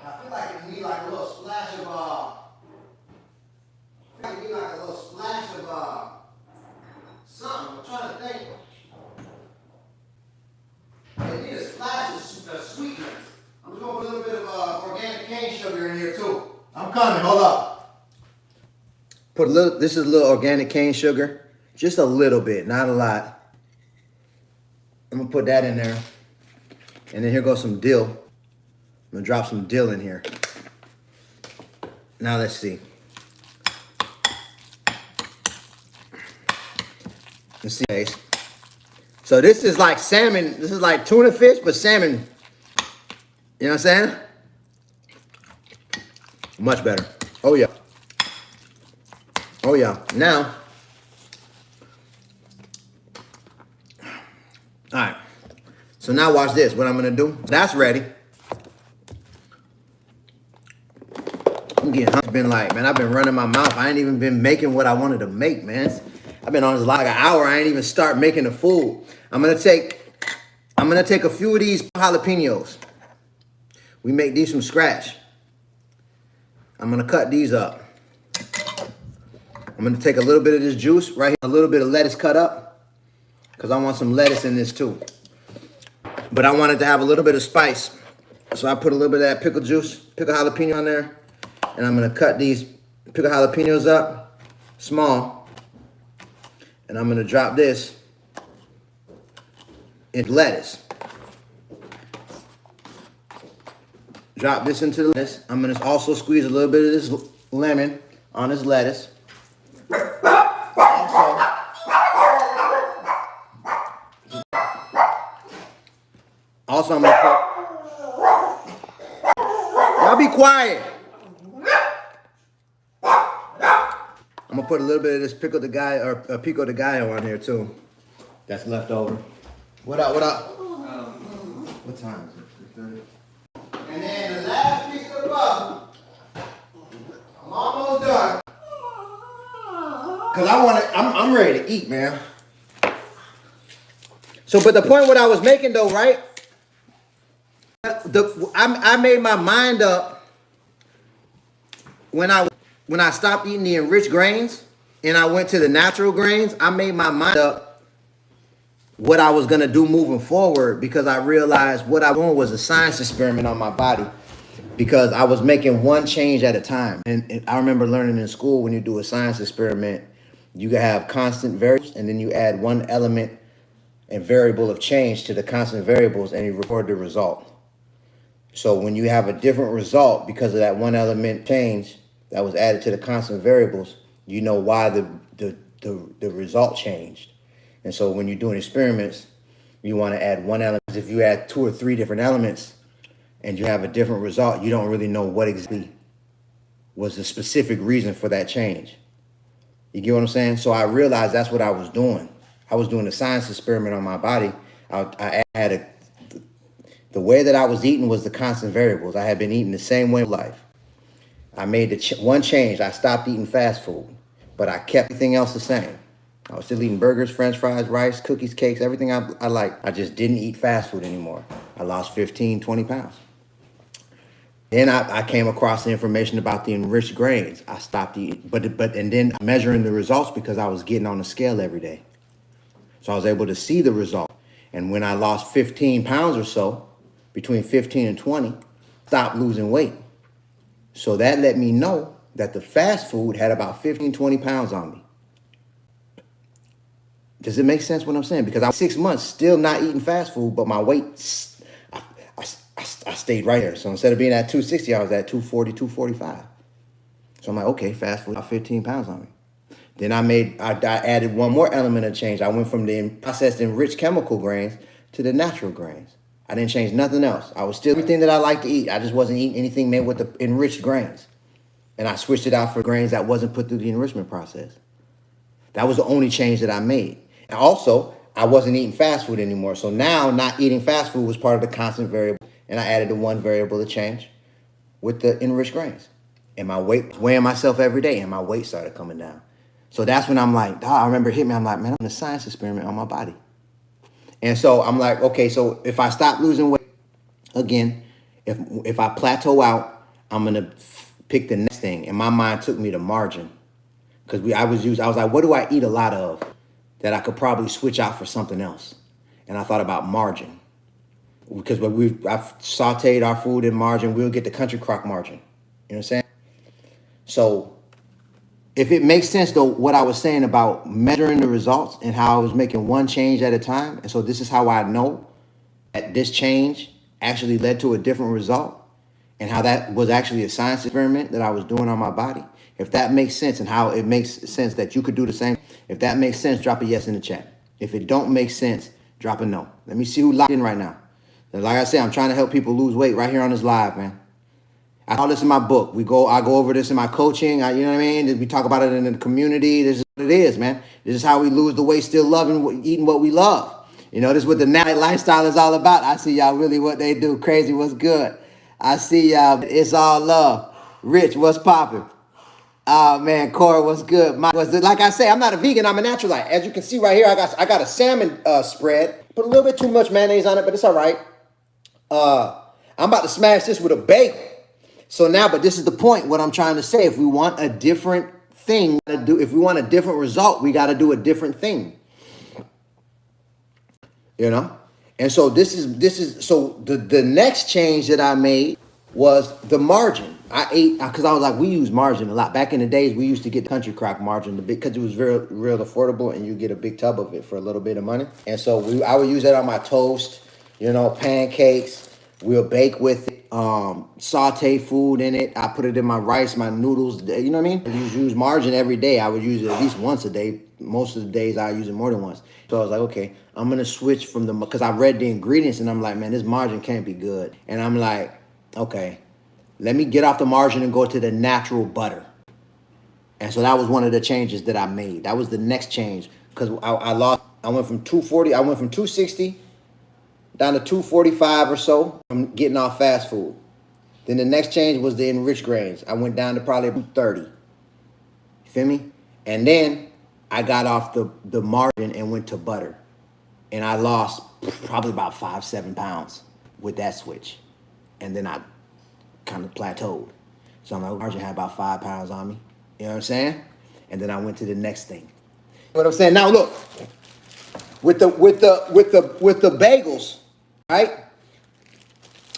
I feel like it needs like a little splash of something. I'm trying to think. It needs a splash of sweetness. I'm just gonna put a little bit of organic cane sugar in here too. I'm coming. Hold up. This is a little organic cane sugar, just a little bit, not a lot. I'm gonna put that in there, and then here goes some dill. I'm gonna drop some dill in here. Now let's see. Let's see. So this is like salmon. This is like tuna fish, but salmon. You know what I'm saying? Much better. Oh yeah. Oh yeah. Now. All right. So now watch this. What I'm gonna do. That's ready. I'm I'm getting hungry. It's been like, man, I've been running my mouth. I ain't even been making what I wanted to make, man. I've been on this like an hour. I ain't even start making the food. I'm gonna take a few of these jalapenos. We make these from scratch. I'm gonna cut these up. I'm gonna take a little bit of this juice right here, a little bit of lettuce cut up, because I want some lettuce in this too. But I wanted to have a little bit of spice. So I put a little bit of that pickle juice, pickle jalapeno on there, and I'm gonna cut these pickle jalapenos up small, and I'm gonna drop this in lettuce. Drop this into the lettuce. I'm gonna also squeeze a little bit of this lemon on this lettuce. Also, I'm gonna put. Y'all be quiet. I'm gonna put a little bit of this pico de gallo on here too. That's left over. What up? What up? What time is it? 3:30. And then the last piece of the puzzle. I'm almost done. Cause I'm ready to eat, man. So, but the point what I was making though, right? I made my mind up when I stopped eating the enriched grains and I went to the natural grains. I made my mind up what I was gonna do moving forward, because I realized what I wanted was a science experiment on my body, because I was making one change at a time. And I remember learning in school, when you do a science experiment, you can have constant variables and then you add one element and variable of change to the constant variables and you record the result. So when you have a different result because of that one element change that was added to the constant variables, you know why the result changed. And so when you're doing experiments, you want to add one element. If you add 2 or 3 different elements and you have a different result, you don't really know what exactly was the specific reason for that change. You get what I'm saying? So I realized that's what I was doing. I was doing a science experiment on my body. I had the way that I was eating was the constant variables. I had been eating the same way in life. I made one change. I stopped eating fast food, but I kept everything else the same. I was still eating burgers, french fries, rice, cookies, cakes, everything I like. I just didn't eat fast food anymore. I lost 15, 20 pounds. Then I came across the information about the enriched grains. I stopped eating, and then measuring the results, because I was getting on the scale every day. So I was able to see the result. And when I lost 15 pounds or so, between 15 and 20, stopped losing weight. So that let me know that the fast food had about 15, 20 pounds on me. Does it make sense what I'm saying? Because I was 6 months still not eating fast food, but my weight, I stayed right there. So instead of being at 260, I was at 240, 245. So I'm like, okay, fast food, about 15 pounds on me. Then I added one more element of change. I went from the processed enriched chemical grains to the natural grains. I didn't change nothing else. I was still everything that I like to eat. I just wasn't eating anything made with the enriched grains. And I switched it out for grains that wasn't put through the enrichment process. That was the only change that I made. And also, I wasn't eating fast food anymore. So now not eating fast food was part of the constant variable. And I added the one variable to change with the enriched grains. And my weight, weighing myself every day, and my weight started coming down. So that's when I'm like, I remember it hit me. I'm like, man, I'm in a science experiment on my body. And so I'm like, okay, so if I stop losing weight, again, if I plateau out, I'm going to pick the next thing. And my mind took me to margin. Because I was like, what do I eat a lot of that I could probably switch out for something else? And I thought about margin. Because I've sauteed our food in margin, we'll get the country crock margin. You know what I'm saying? So if it makes sense, though, what I was saying about measuring the results and how I was making one change at a time. And so this is how I know that this change actually led to a different result, and how that was actually a science experiment that I was doing on my body. If that makes sense, and how it makes sense that you could do the same. If that makes sense, drop a yes in the chat. If it don't make sense, drop a no. Let me see who locked in right now. And like I said, I'm trying to help people lose weight right here on this live, man. I call this in my book. I go over this in my coaching. You know what I mean? We talk about it in the community. This is what it is, man. This is how we lose the weight, still loving, eating what we love. You know, this is what the Naturalite lifestyle is all about. I see y'all really what they do. Crazy, what's good? I see y'all. It's all love. Rich, what's popping? Oh man, Corey, what's good? Like I say, I'm not a vegan. I'm a Naturalite. As you can see right here, I got a salmon spread. Put a little bit too much mayonnaise on it, but it's all right. I'm about to smash this with a bagel. So now, but this is the point. What I'm trying to say, if we want a different thing to do, if we want a different result, we got to do a different thing. You know. And so this is so the next change that I made was the margin. I ate because I was like, we use margin a lot. Back in the days, we used to get the country crock margin because it was real affordable, and you get a big tub of it for a little bit of money. And so I would use that on my toast, pancakes. We'll bake with it, saute food in it. I put it in my rice, my noodles. You know what I mean? I use margin every day. I would use it at least once a day. Most of the days I use it more than once. So I was like, okay, I'm gonna switch from because I read the ingredients and I'm like, man, this margin can't be good. And I'm like, okay, let me get off the margin and go to the natural butter. And so that was one of the changes that I made. That was the next change because I went from 240, I went from 260 down to 245 or so. I'm getting off fast food. Then the next change was the enriched grains. I went down to probably 230. You feel me? And then I got off the margin and went to butter. And I lost probably about 5-7 pounds with that switch. And then I kind of plateaued. So I'm like, margin had about 5 pounds on me. You know what I'm saying? And then I went to the next thing. What I'm saying now, look, with the bagels, right?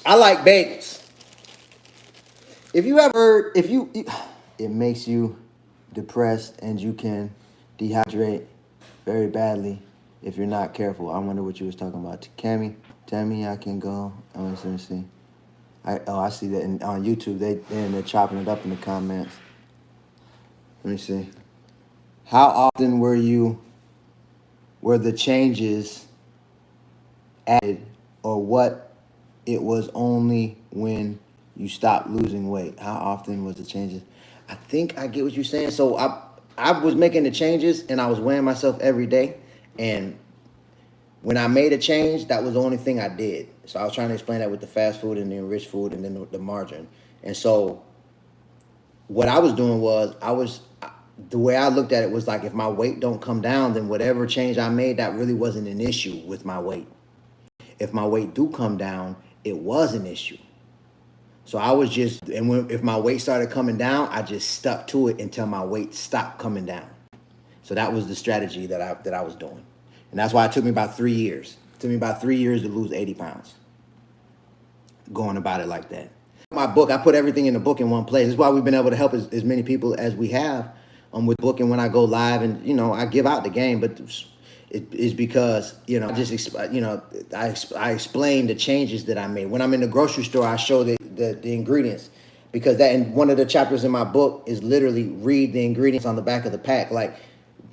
I like bagels. If you ever heard, it makes you depressed and you can dehydrate very badly if you're not careful. I wonder what you was talking about. Cammy, tell me I can go. Let me see. I see that on YouTube. They're chopping it up in the comments. Let me see. How often were the changes added, or what? It was only when you stopped losing weight. How often was the changes? I think I get what you're saying. So I was making the changes and I was weighing myself every day, and when I made a change, that was the only thing I did. So I was trying to explain that with the fast food and the enriched food and then the margarine. And so what I was doing was the way I looked at it was like, if my weight don't come down, then whatever change I made, that really wasn't an issue with my weight. If my weight do come down, it was an issue. So I was if my weight started coming down, I just stuck to it until my weight stopped coming down. So that was the strategy that I was doing. And that's why it took me about 3 years. It took me about 3 years to lose 80 pounds. Going about it like that. My book, I put everything in the book in one place. That's why we've been able to help as many people as we have with the book. And when I go live and, I give out the game, but it is because, I explain the changes that I made. When I'm in the grocery store, I show the ingredients, because and one of the chapters in my book is literally read the ingredients on the back of the pack. Like,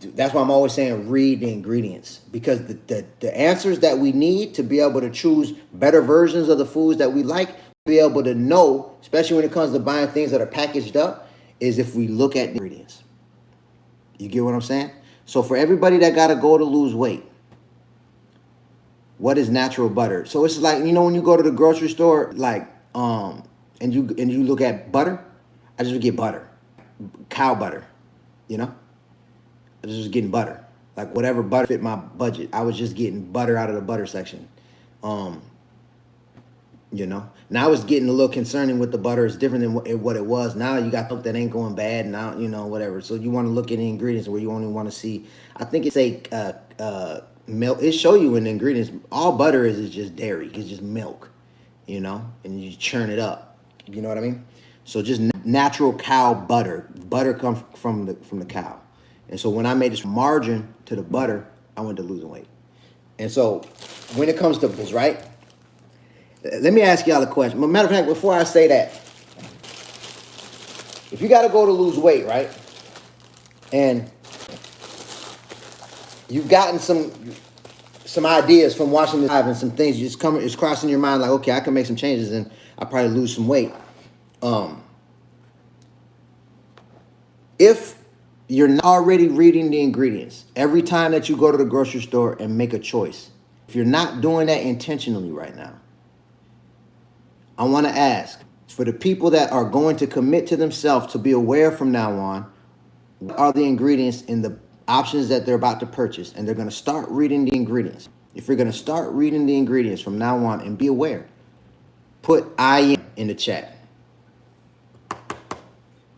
that's why I'm always saying read the ingredients, because the answers that we need to be able to choose better versions of the foods that we like, be able to know, especially when it comes to buying things that are packaged up, is if we look at the ingredients. You get what I'm saying? So for everybody that got to go to lose weight, what is natural butter? So it's like, when you go to the grocery store, like, and you look at butter, I just would get butter, cow butter, I was just getting butter, like whatever butter fit my budget. I was just getting butter out of the butter section. Now it's getting a little concerning with the butter. It's different than what it was. Now you got milk that ain't going bad now, whatever. So you want to look at the ingredients where you only want to see, I think it's milk. It show you in the ingredients, all butter is just dairy. It's just milk, and you churn it up. You know what I mean? So just natural cow butter. Butter comes from the cow. And so when I made this margin to the butter, I went to losing weight. And so when it comes to this, right? Let me ask y'all a question. Matter of fact, before I say that, if you got to go to lose weight, right? And you've gotten some ideas from watching this live, and some things it's crossing your mind, like, okay, I can make some changes and I'll probably lose some weight. If you're not already reading the ingredients every time that you go to the grocery store and make a choice, if you're not doing that intentionally right now, I want to ask, for the people that are going to commit to themselves to be aware from now on, what are the ingredients in the options that they're about to purchase, and they're going to start reading the ingredients. If you're going to start reading the ingredients from now on and be aware, put I am in the chat.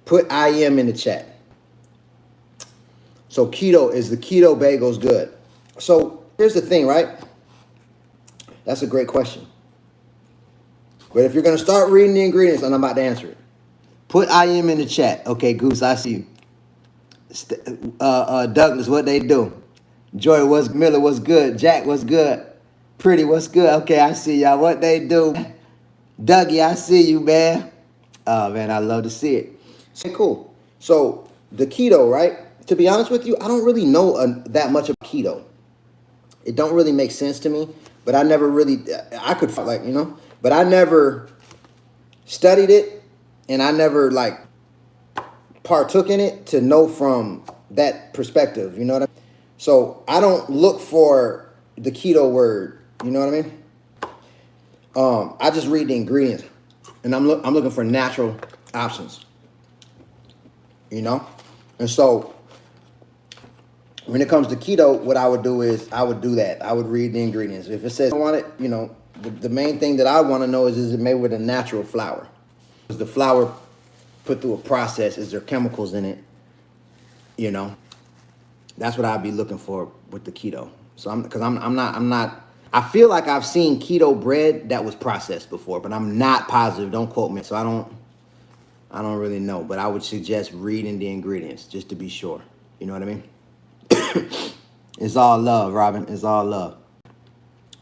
Put I am in the chat. So keto, is the keto bagels good? So here's the thing, right? That's a great question. But if you're going to start reading the ingredients, and I'm about to answer it, put I am in the chat. Okay, Goose, I see you. Douglas, what they do? Joy, what's Miller, what's good? Jack, what's good? Pretty, what's good? Okay, I see y'all. What they do? Dougie, I see you, man. Oh, man, I love to see it. Okay, cool. So the keto, right? To be honest with you, I don't really know that much about keto. It don't really make sense to me, but I never really, I could, like, you know, but I never studied it, and I never, like, partook in it to know from that perspective, you know what I mean? So I don't look for the keto word, you know what I mean? I just read the ingredients, and I'm looking for natural options, you know? And so when it comes to keto, what I would do is I would do that. I would read the ingredients. If it says I want it, you know, the main thing that I want to know is it made with a natural flour? Is the flour put through a process? Is there chemicals in it? You know, that's what I'd be looking for with the keto. So I'm not. I feel like I've seen keto bread that was processed before, but I'm not positive. Don't quote me. So I don't really know. But I would suggest reading the ingredients just to be sure. You know what I mean? It's all love, Robin. It's all love.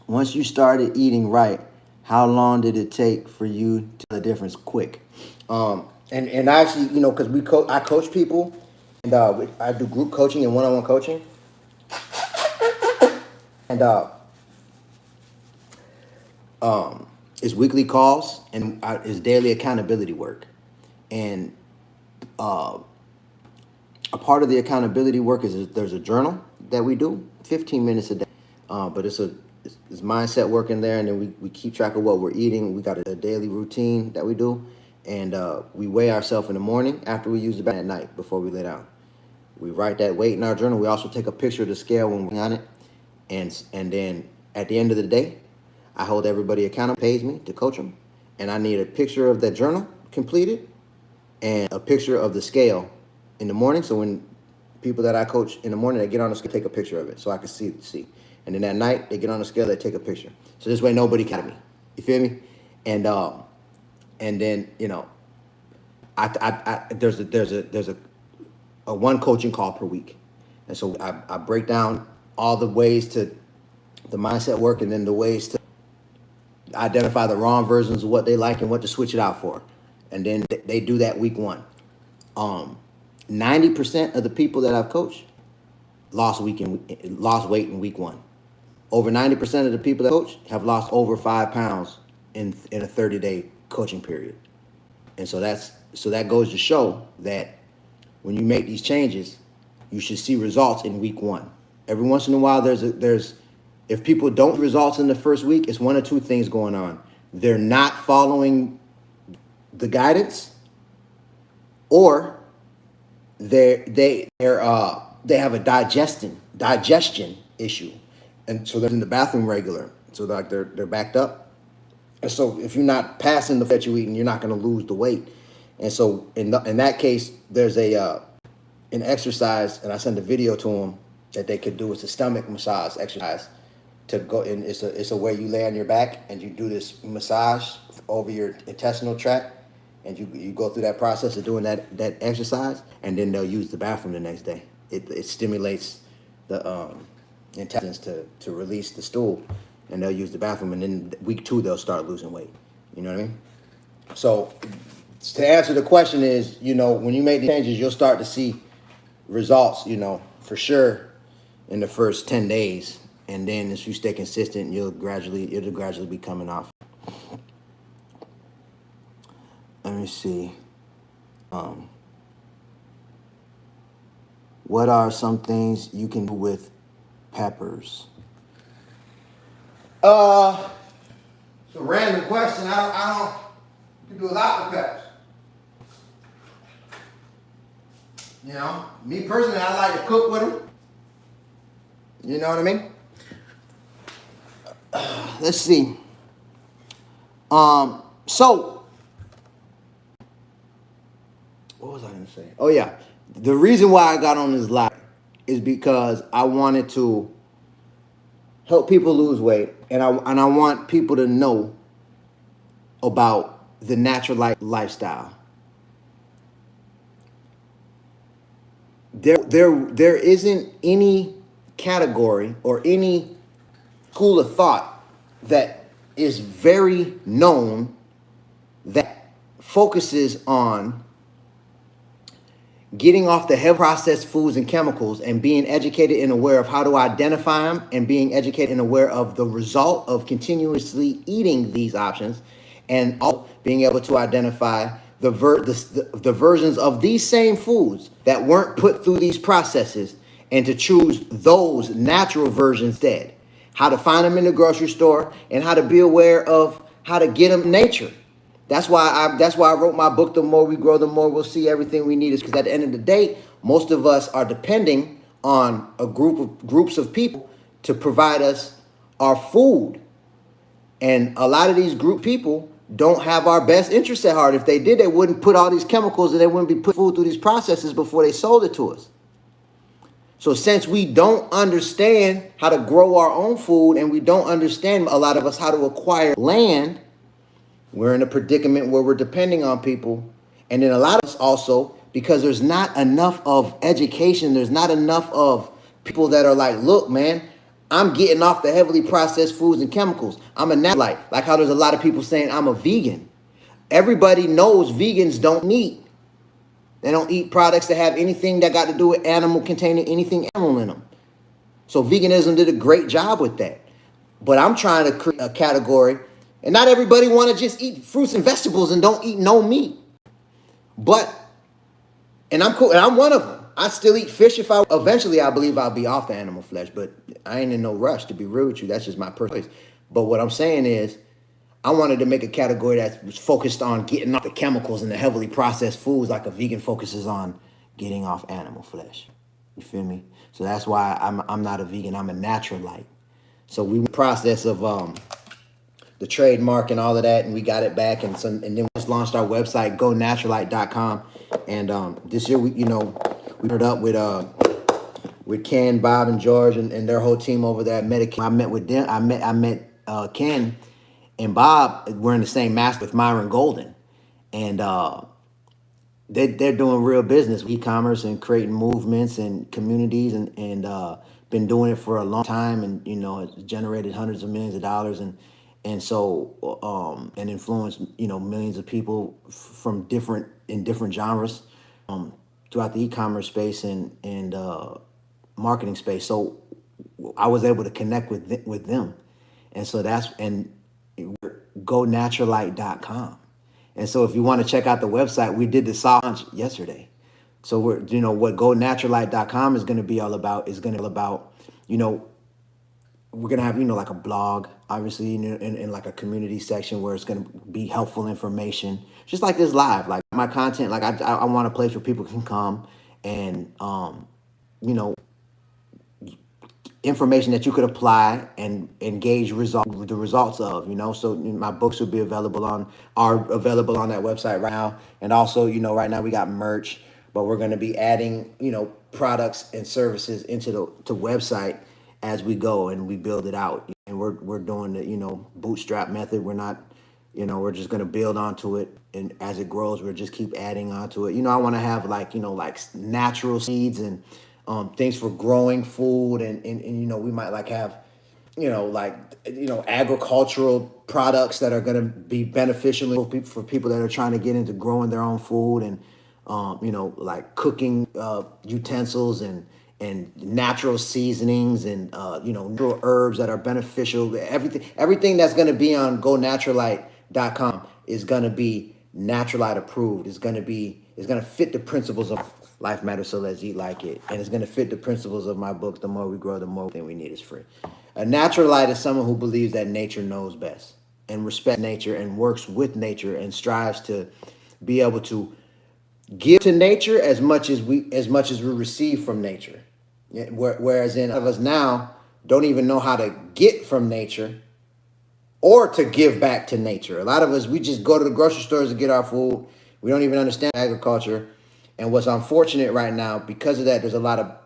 Once you started eating right, how long did it take for you to tell the difference quick? And actually, you know, because I coach people, and I do group coaching and one-on-one coaching, and it's weekly calls and it's daily accountability work, and a part of the accountability work is there's a journal that we do 15 minutes a day, but it's mindset work in there, and then we keep track of what we're eating. We got a daily routine that we do, and we weigh ourselves in the morning after we use the bathroom at night before we lay down. We write that weight in our journal. We also take a picture of the scale when we're on it, and then at the end of the day, I hold everybody accountable, pays me to coach them, and I need a picture of that journal completed and a picture of the scale in the morning. So when people that I coach in the morning, they get on the scale, take a picture of it so I can see. And then at night, they get on the scale, they take a picture. So this way, nobody can me. You feel me? And then, you know, there's a one coaching call per week, and so I break down all the ways to the mindset work, and then the ways to identify the wrong versions of what they like and what to switch it out for. And then they do that week one. 90% of the people that I've coached lost weight in week one. Over 90% of the people that I coach have lost over 5 pounds in a 30-day coaching period. And so that goes to show that when you make these changes, you should see results in week one. Every once in a while, if people don't see results in the first week, it's one or two things going on. They're not following the guidance, or they have a digestion issue, and so they're in the bathroom regular. So they're backed up, and so if you're not passing the that you're eating, you're not going to lose the weight. And so in that case, there's an exercise, and I send a video to them that they could do. It's a stomach massage exercise to go in. It's a way you lay on your back and you do this massage over your intestinal tract, and you go through that process of doing that exercise, and then they'll use the bathroom the next day. It stimulates the intestines to release the stool, and they'll use the bathroom, and then week 2 they'll start losing weight. You know what I mean? So to answer the question is, you know, when you make the changes, you'll start to see results, you know, for sure in the first 10 days. And then if you stay consistent, it'll gradually be coming off. Let me see. What are some things you can do with peppers? It's a random question. I You can do a lot with peppers. You know, me personally, I like to cook with them. You know what I mean? Let's see. So what was I gonna say? Oh yeah, the reason why I got on this live is because I wanted to help people lose weight, and I want people to know about the Naturalite lifestyle. There isn't any category or any school of thought that is very known that focuses on getting off the heavy processed foods and chemicals and being educated and aware of how to identify them, and being educated and aware of the result of continuously eating these options, and also being able to identify the versions of these same foods that weren't put through these processes, and to choose those natural versions instead. How to find them in the grocery store, and how to be aware of how to get them in nature. That's why I wrote my book, The More We Grow, The More We'll See Everything We Need. Is because at the end of the day, most of us are depending on groups of people to provide us our food. And a lot of these group people don't have our best interests at heart. If they did, they wouldn't put all these chemicals, and they wouldn't be putting food through these processes before they sold it to us. So since we don't understand how to grow our own food, and we don't understand, a lot of us, how to acquire land, we're in a predicament where we're depending on people. And then a lot of us also, because there's not enough of education, there's not enough of people that are like, look, man, I'm getting off the heavily processed foods and chemicals. I'm a Naturalite. Like how there's a lot of people saying I'm a vegan. Everybody knows vegans don't meat. They don't eat products that have anything that got to do with animal, containing anything animal in them. So veganism did a great job with that. But I'm trying to create a category, and not everybody want to just eat fruits and vegetables and don't eat no meat. But, and I'm cool, and I'm one of them. I still eat fish if I, eventually I believe I'll be off the animal flesh, but I ain't in no rush, to be real with you. That's just my personal choice. But what I'm saying is, I wanted to make a category that was focused on getting off the chemicals and the heavily processed foods, like a vegan focuses on getting off animal flesh. You feel me? So that's why I'm not a vegan. I'm a Naturalite. So we were in the process of the trademark and all of that, and we got it back, and then we just launched our website, gonaturalite.com. And this year we paired up with Ken, Bob, and George, and their whole team over there at Medicare. I met with them. I met Ken and Bob. We're in the same master with Myron Golden, and they're doing real business, e-commerce, and creating movements and communities, and been doing it for a long time, and it's generated hundreds of millions of dollars, and so and influenced millions of people from different genres throughout the e-commerce space and marketing space. So I was able to connect with them, and so gonaturalite.com. And so if you want to check out the website, we did the soft launch yesterday. So what gonaturalite.com is going to be all about we're going to have, like a blog, obviously, in like a community section where it's going to be helpful information, just like this live, like my content. Like I want a place where people can come and, information that you could apply and engage the results of, so my books will be available on that website right now. And also, right now we got merch, but we're going to be adding, products and services into the website as we go and we build it out. And we're doing the, bootstrap method. We're not, we're just going to build onto it. And as it grows, we'll just keep adding onto it. I want to have like natural seeds and things for growing food, and we might like have agricultural products that are going to be beneficial for people that are trying to get into growing their own food, and like cooking utensils and natural seasonings and natural herbs that are beneficial. Everything that's going to be on gonaturalite.com is going to be Naturalite approved. It's going to fit the principles of Life Matters, so let's eat like it. And it's going to fit the principles of my book, The More We Grow, The More Thing We Need Is Free. A Naturalite is someone who believes that nature knows best. and respects nature and works with nature and strives to be able to give to nature as much as we receive from nature. Whereas in of us now don't even know how to get from nature or to give back to nature. A lot of us, we just go to the grocery stores to get our food. We don't even understand agriculture. And what's unfortunate right now, because of that, there's a lot of,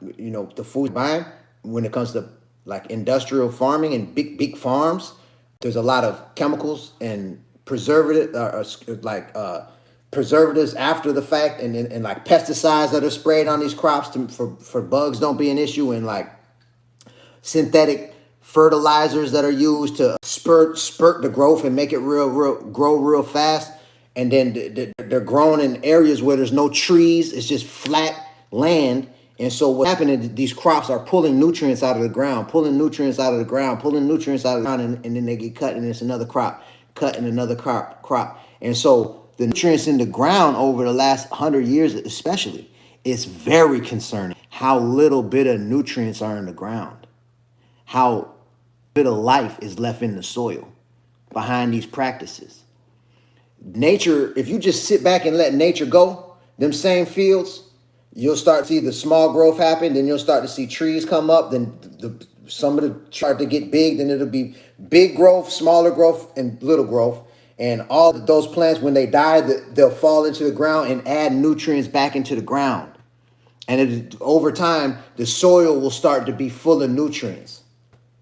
the food buying when it comes to like industrial farming and big farms. There's a lot of chemicals and preservatives after the fact, and like pesticides that are sprayed on these crops for bugs don't be an issue, and like synthetic fertilizers that are used to spurt the growth and make it grow real fast. And then they're grown in areas where there's no trees. It's just flat land. And so what happened is these crops are pulling nutrients out of the ground, pulling nutrients out of the ground, and then they get cut, and it's another crop, cut and another crop. And so the nutrients in the ground over the last 100 years especially, it's very concerning how little bit of nutrients are in the ground, how bit of life is left in the soil behind these practices. Nature, if you just sit back and let nature go, them same fields, you'll start to see the small growth happen. Then you'll start to see trees come up. Then some of them start to get big. Then it'll be big growth, smaller growth, and little growth. And all of those plants, when they die, they'll fall into the ground and add nutrients back into the ground. And over time, the soil will start to be full of nutrients,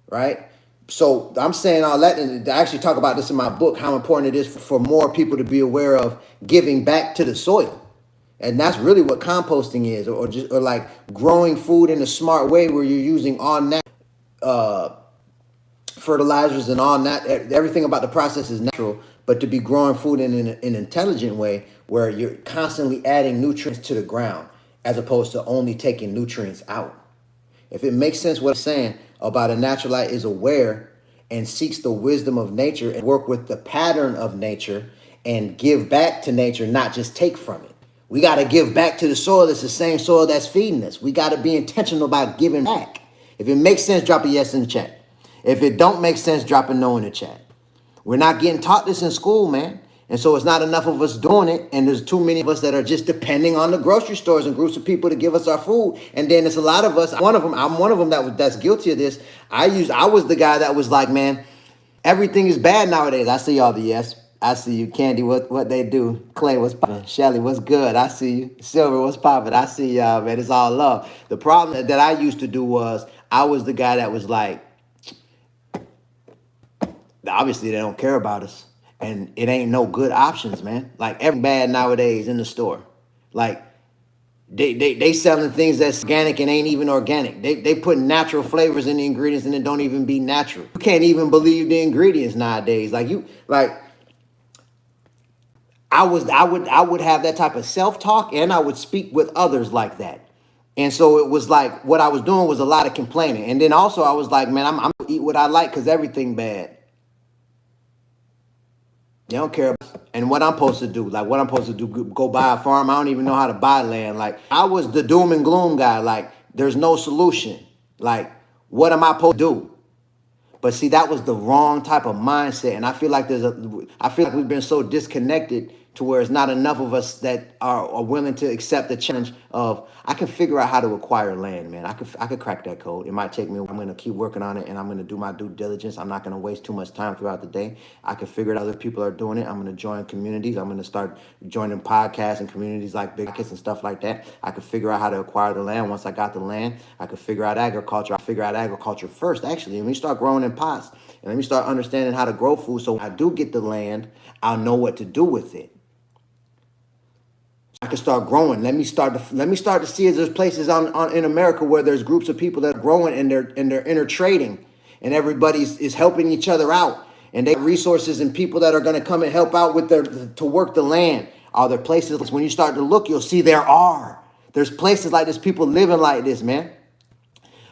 right? So I'm saying all that, and I actually talk about this in my book, how important it is for more people to be aware of giving back to the soil. And that's really what composting is, or like growing food in a smart way where you're using all natural fertilizers and all that. Everything about the process is natural, but to be growing food in an intelligent way where you're constantly adding nutrients to the ground as opposed to only taking nutrients out. If it makes sense what I'm saying about a naturalite is aware and seeks the wisdom of nature and work with the pattern of nature and give back to nature, not just take from it. We got to give back to the soil. It's the same soil that's feeding us. We got to be intentional about giving back. If it makes sense, drop a yes in the chat. If it don't make sense, drop a no in the chat. We're not getting taught this in school, man. And so it's not enough of us doing it. And there's too many of us that are just depending on the grocery stores and groups of people to give us our food. And then it's a lot of us. I'm one of them that's guilty of this. I was the guy that was like, man, everything is bad nowadays. I see all the yes. I see you. Candy, what they do? Clay, what's poppin'? Shelly, what's good? I see you. Silver, what's poppin'? I see y'all, man. It's all love. The problem that I used to do was I was the guy that was like, obviously they don't care about us. And it ain't no good options, man. Like every bad nowadays in the store. Like they selling things that's organic and ain't even organic. They put natural flavors in the ingredients and it don't even be natural. You can't even believe the ingredients nowadays. I would have that type of self-talk, and I would speak with others like that. And so it was like what I was doing was a lot of complaining. And then also I was like, man, I'm gonna eat what I like because everything bad. They don't care about, and what I'm supposed to do. Like what I'm supposed to do, go buy a farm. I don't even know how to buy land. Like I was the doom and gloom guy. Like there's no solution. Like what am I supposed to do? But see, that was the wrong type of mindset. And I feel like we've been so disconnected to where it's not enough of us that are willing to accept the challenge of, I can figure out how to acquire land, man. I could crack that code. It might take me, I'm going to keep working on it, and I'm going to do my due diligence. I'm not going to waste too much time throughout the day. I can figure out other people are doing it. I'm going to join communities. I'm going to start joining podcasts and communities like Big Kids and stuff like that. I could figure out how to acquire the land. Once I got the land, I could figure out agriculture. I figure out agriculture first, actually. Let me start growing in pots, and let me start understanding how to grow food. So when I do get the land, I'll know what to do with it. I can start growing. Let me start to see if there's places in America where there's groups of people that are growing and they're intertrading, and everybody's is helping each other out, and they have resources and people that are going to come and help out with to work the land. Are there places? When you start to look, you'll see there's places like this, people living like this, man.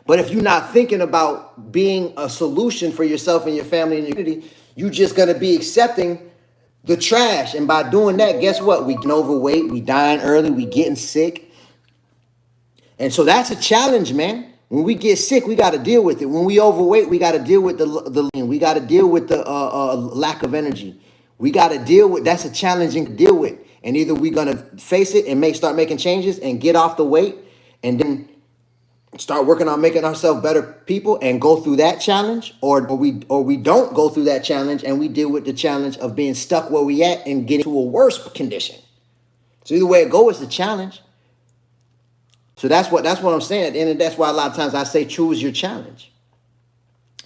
But if you're not thinking about being a solution for yourself and your family and your community, you're just going to be accepting the trash. And by doing that, guess what? We getting overweight, we dying early, we getting sick. And so that's a challenge, man. When we get sick, we got to deal with it. When we overweight, we got to deal with the we got to deal with the lack of energy. We got to deal with, that's a challenging to deal with. And either we're going to face it and start making changes and get off the weight and then start working on making ourselves better people and go through that challenge, or we don't go through that challenge and we deal with the challenge of being stuck where we at and getting to a worse condition. So either way it goes, it's a challenge. So that's what I'm saying. And that's why a lot of times I say choose your challenge.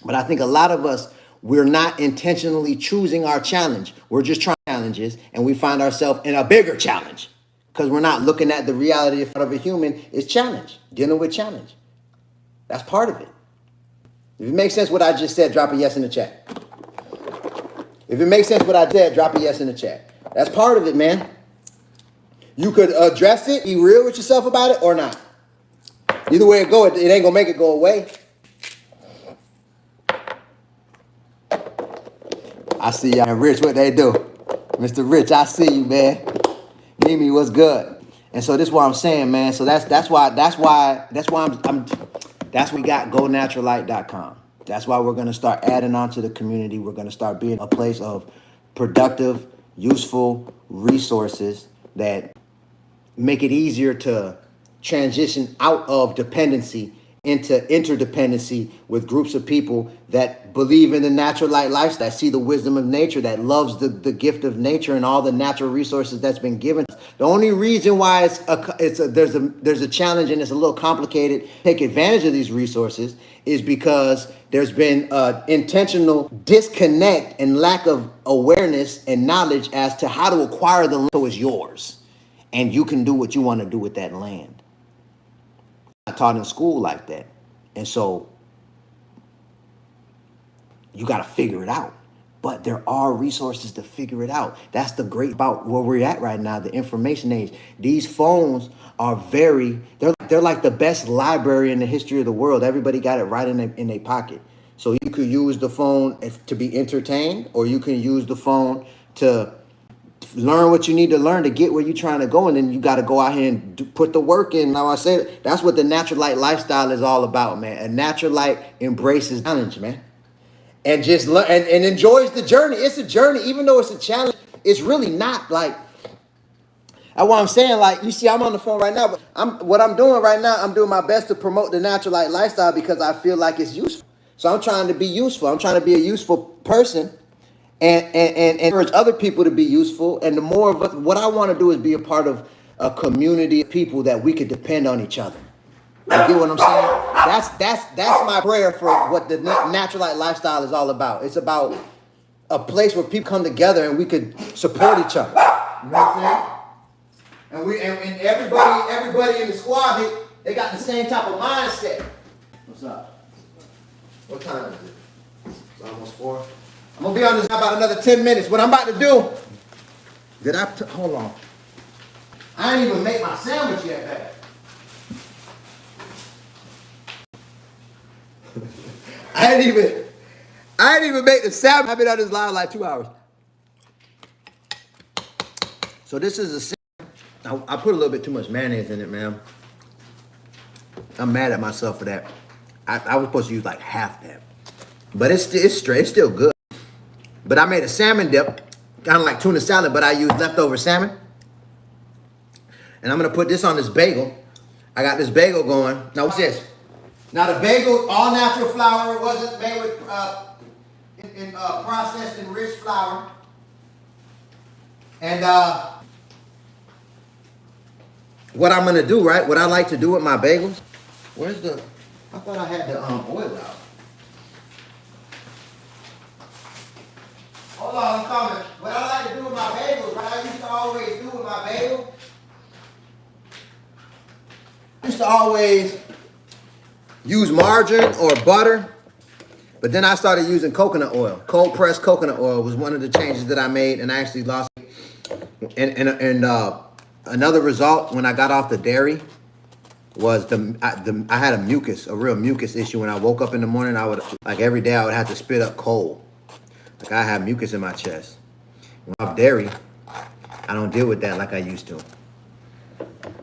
But I think a lot of us, we're not intentionally choosing our challenge. We're just trying challenges and we find ourselves in a bigger challenge because we're not looking at the reality of a human is challenge, dealing with challenge. That's part of it. If it makes sense what I just said, drop a yes in the chat. If it makes sense what I said, drop a yes in the chat. That's part of it, man. You could address it, be real with yourself about it or not. Either way it go, it ain't gonna make it go away. I see y'all. Rich, what they do? Mr. Rich, I see you, man. Mimi, what's good? And so this is what I'm saying, man. So that's why we got GoNaturalite.com. That's why we're gonna start adding on to the community. We're gonna start being a place of productive, useful resources that make it easier to transition out of dependency into interdependency with groups of people that believe in the natural light lifestyle, that see the wisdom of nature, that loves the gift of nature and all the natural resources that's been given. The only reason why there's a challenge and it's a little complicated to take advantage of these resources is because there's been intentional disconnect and lack of awareness and knowledge as to how to acquire the land so it's yours. And you can do what you want to do with that land. I taught in school like that. And so you got to figure it out. But there are resources to figure it out. That's the great about where we're at right now, the information age. These phones are they're like the best library in the history of the world. Everybody got it right in their pocket. So you could use the phone to be entertained, or you can use the phone to learn what you need to learn to get where you're trying to go, and then you got to go out here and put the work in. Now I say that's what the Naturalite lifestyle is all about, man. A Naturalite embraces challenge, man, and just learn and enjoys the journey. It's a journey, even though it's a challenge. It's really not like that's what I'm saying. Like you see, I'm on the phone right now, but what I'm doing right now. I'm doing my best to promote the Naturalite lifestyle because I feel like it's useful. So I'm trying to be useful. I'm trying to be a useful person. And encourage other people to be useful. And the more of us, what I want to do is be a part of a community of people that we could depend on each other. You get what I'm saying? That's my prayer for what the Naturalite lifestyle is all about. It's about a place where people come together and we could support each other. You know what I'm saying? And everybody in the squad, they got the same type of mindset. What's up? What time is it? It's almost 4. I'm going to be on this about another 10 minutes. What I'm about to do, hold on. I ain't even make my sandwich yet, babe. I ain't even make the sandwich. I've been on this live like 2 hours. So this is a sandwich. I put a little bit too much mayonnaise in it, man. I'm mad at myself for that. I was supposed to use like half that. But it's straight. It's still good. But I made a salmon dip, kind of like tuna salad, but I used leftover salmon. And I'm going to put this on this bagel. I got this bagel going. Now, what's this? Now, the bagel, all natural flour. It wasn't made with processed enriched flour. And what I'm going to do, right, what I like to do with my bagels, I thought I had the oil out. Hold on, I'm coming. What I like to do with my bagels, what I used to always do with my bagel, I used to always use margarine or butter, but then I started using coconut oil. Cold pressed coconut oil was one of the changes that I made, and I actually lost it. And another result when I got off the dairy was I had a real mucus issue. When I woke up in the morning, every day I would have to spit up coal. Like I have mucus in my chest. When I'm off dairy, I don't deal with that like I used to.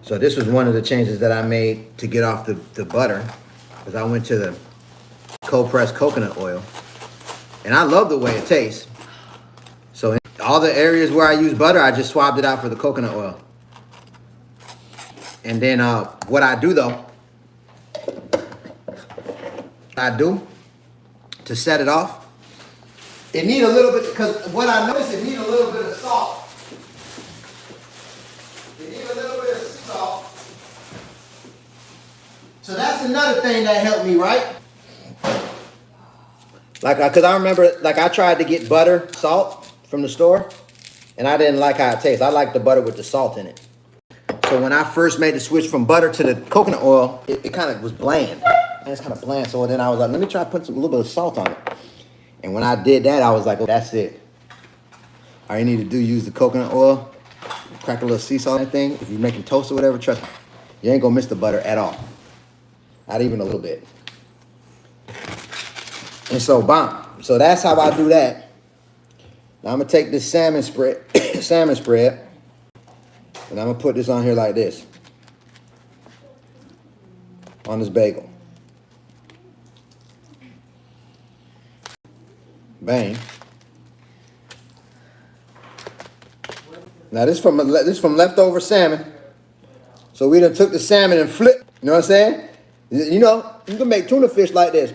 So this was one of the changes that I made to get off the butter. because I went to the cold pressed coconut oil, and I love the way it tastes. So in all the areas where I use butter, I just swapped it out for the coconut oil. And then what I do though, to set it off, it need a little bit, because what I noticed, it need a little bit of salt. It need a little bit of salt. So that's another thing that helped me, right? Like, because I remember, like, I tried to get butter, salt from the store, and I didn't like how it tastes. I like the butter with the salt in it. So when I first made the switch from butter to the coconut oil, it kind of was bland. And it's kind of bland. So then I was like, let me try to put a little bit of salt on it. And when I did that, I was like, oh, that's it. All you need to do, use the coconut oil, crack a little sea salt on that thing. If you're making toast or whatever, trust me, you ain't gonna miss the butter at all. Not even a little bit. And so, bomb. So that's how I do that. Now I'm gonna take this salmon spread, and I'm gonna put this on here like this, on this bagel. Bang. Now this from leftover salmon. So we done took the salmon and flipped. You know what I'm saying? You know, you can make tuna fish like this.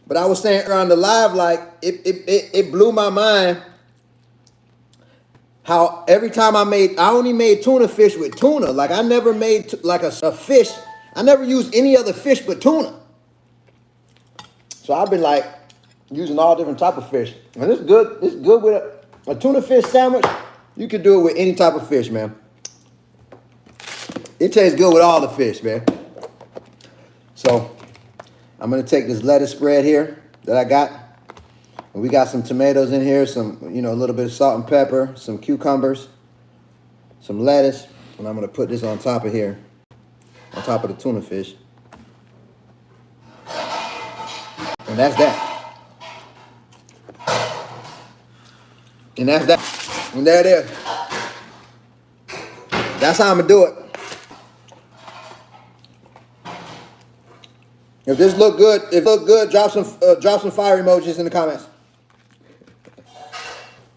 But I was saying around the live, like, it blew my mind how every time I only made tuna fish with tuna. Like, I never made like a fish. I never used any other fish but tuna. So I've been like using all different type of fish. And it's good. It's good with a tuna fish sandwich. You can do it with any type of fish, man. It tastes good with all the fish, man. So I'm gonna take this lettuce spread here that I got. And we got some tomatoes in here, some, you know, a little bit of salt and pepper, some cucumbers, some lettuce, and I'm gonna put this on top of here, on top of the tuna fish. And that's that. And that's that. And there it is. That's how I'm gonna do it. If this look good, drop some fire emojis in the comments.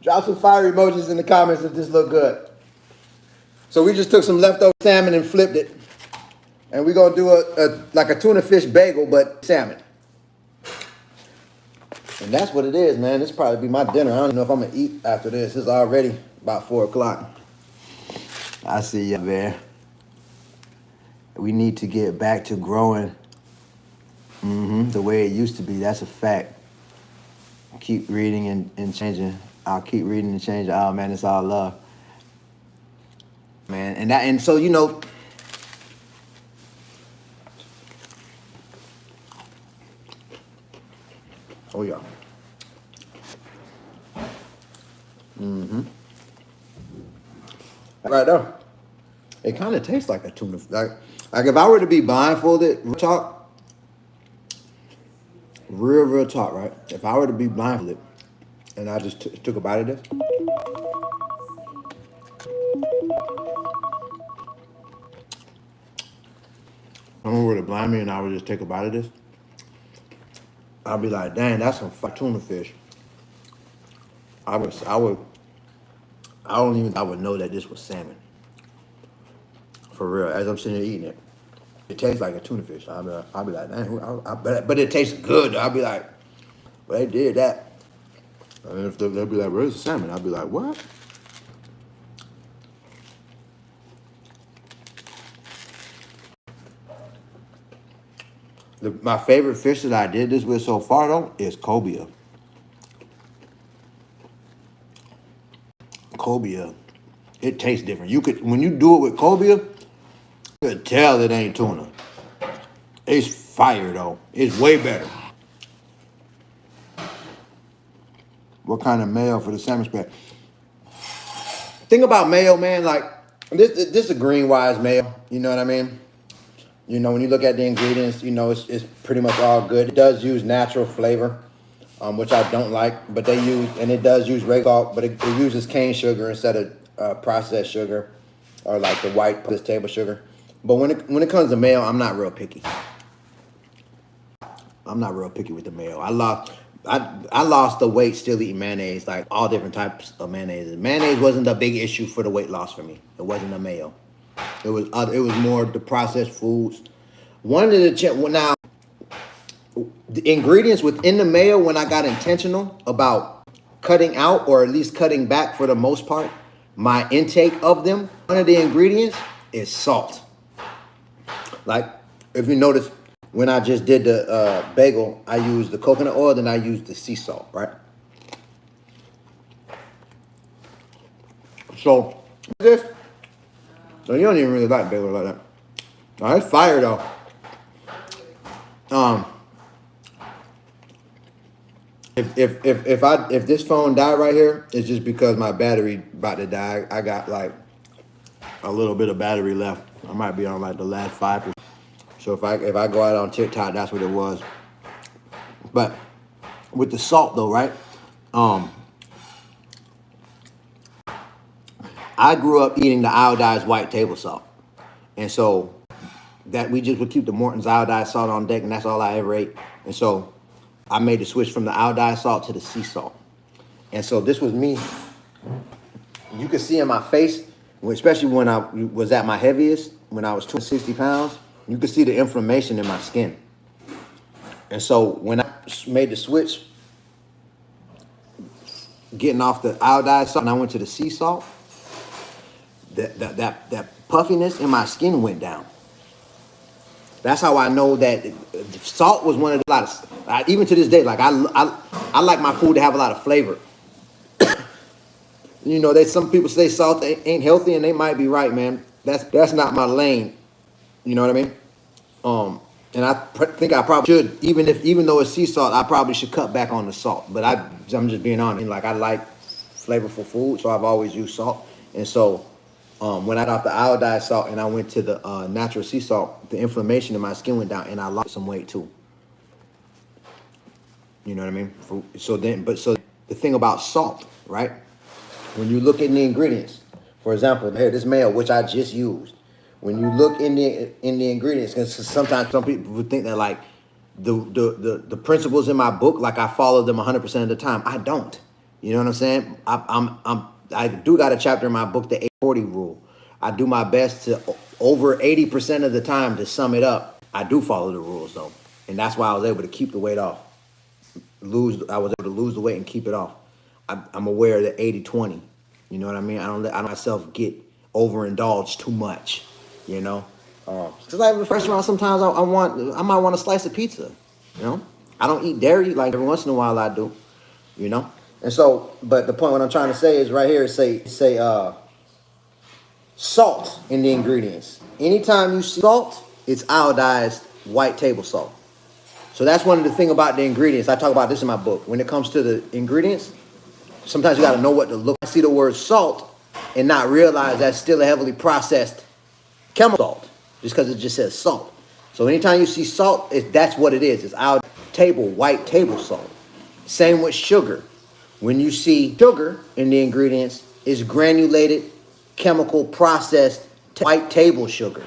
Drop some fire emojis in the comments if this look good. So we just took some leftover salmon and flipped it. And we're gonna do like a tuna fish bagel, but salmon. And that's what it is, man. This probably be my dinner. I don't even know if I'm gonna eat after this. It's already about 4 o'clock. I see you there. We need to get back to growing the way it used to be. That's a fact. Keep reading and changing. I'll keep reading and changing. Oh man, it's all love, man. And so, you know, oh yeah. Right there. It kind of tastes like a tuna. Like if I were to be blindfolded, real talk, right? If I were to be blindfolded and I just took a bite of this. Someone were to blind me and I would just take a bite of this, I'd be like, dang, that's some tuna fish. I would know that this was salmon. For real, as I'm sitting there eating it. It tastes like a tuna fish. I'll be like, dang, but it tastes good. I'll be like, well, they did that. And if they'll be like, where's the salmon? I'll be like, what? My favorite fish that I did this with so far, though, is cobia. Cobia, it tastes different. When you do it with cobia, you could tell it ain't tuna. It's fire, though. It's way better. What kind of mayo for the salmon spread? Thing about mayo, man, like, this is a green wise mayo. You know what I mean? You know, when you look at the ingredients, you know, it's pretty much all good. It does use natural flavor, which I don't like, but it does use regular salt, but it uses cane sugar instead of processed sugar or like the white table sugar. But when it comes to mayo, I'm not real picky. I'm not real picky with the mayo. I lost the weight still eating mayonnaise, like all different types of mayonnaise. Mayonnaise wasn't the big issue for the weight loss for me. It wasn't the mayo. It was more the processed foods. One of now the ingredients within the mayo, when I got intentional about cutting out or at least cutting back for the most part my intake of them, one of the ingredients is salt. Like if you notice, when I just did the bagel, I used the coconut oil, then I used the sea salt, right? So this, so you don't even really like bagel like that. Oh, it's fire though. Um, if this phone died right here, it's just because my battery about to die. I got like a little bit of battery left. I might be on like the last 5%. So if I go out on TikTok, that's what it was. But with the salt though, right? I grew up eating the iodized white table salt, and so that we just would keep the Morton's iodized salt on deck, and that's all I ever ate. And so I made the switch from the iodized salt to the sea salt. And so this was me. You could see in my face, especially when I was at my heaviest, when I was 260 pounds, you could see the inflammation in my skin. And so when I made the switch, getting off the iodized salt, and I went to the sea salt, that puffiness in my skin went down. That's how I know that salt was one of the even to this day, like I like my food to have a lot of flavor. You know, some people say salt ain't healthy, and they might be right, man. That's not my lane. You know what I mean? And I think I probably should, even though it's sea salt, I probably should cut back on the salt. But I'm just being honest. Like I like flavorful food, so I've always used salt. And so when I got off the iodized salt and I went to the natural sea salt, the inflammation in my skin went down, and I lost some weight too. You know what I mean? So the thing about salt, right? When you look in the ingredients, for example, here this mayo, which I just used. When you look in the ingredients, because sometimes some people would think that like the principles in my book, like I follow them 100% of the time. I don't. You know what I'm saying? I do got a chapter in my book, the 80-40 rule. I do my best to over 80% of the time to sum it up. I do follow the rules though, and that's why I was able to keep the weight off. I was able to lose the weight and keep it off. I'm aware of the 80-20. You know what I mean? I don't let myself get overindulged too much. You know, because like the first round, sometimes I might want a slice of pizza. You know, I don't eat dairy, like every once in a while I do. You know, and so, but the point what I'm trying to say is right here. Say salt in the ingredients. Anytime you see salt, it's iodized white table salt. So that's one of the things about the ingredients. I talk about this in my book. When it comes to the ingredients, sometimes you got to know what to look. I see the word salt and not realize that's still a heavily processed chemical salt, just because it just says salt. So anytime you see salt, that's what it is. It's our white table salt. Same with sugar. When you see sugar in the ingredients, it's granulated, chemical processed white table sugar.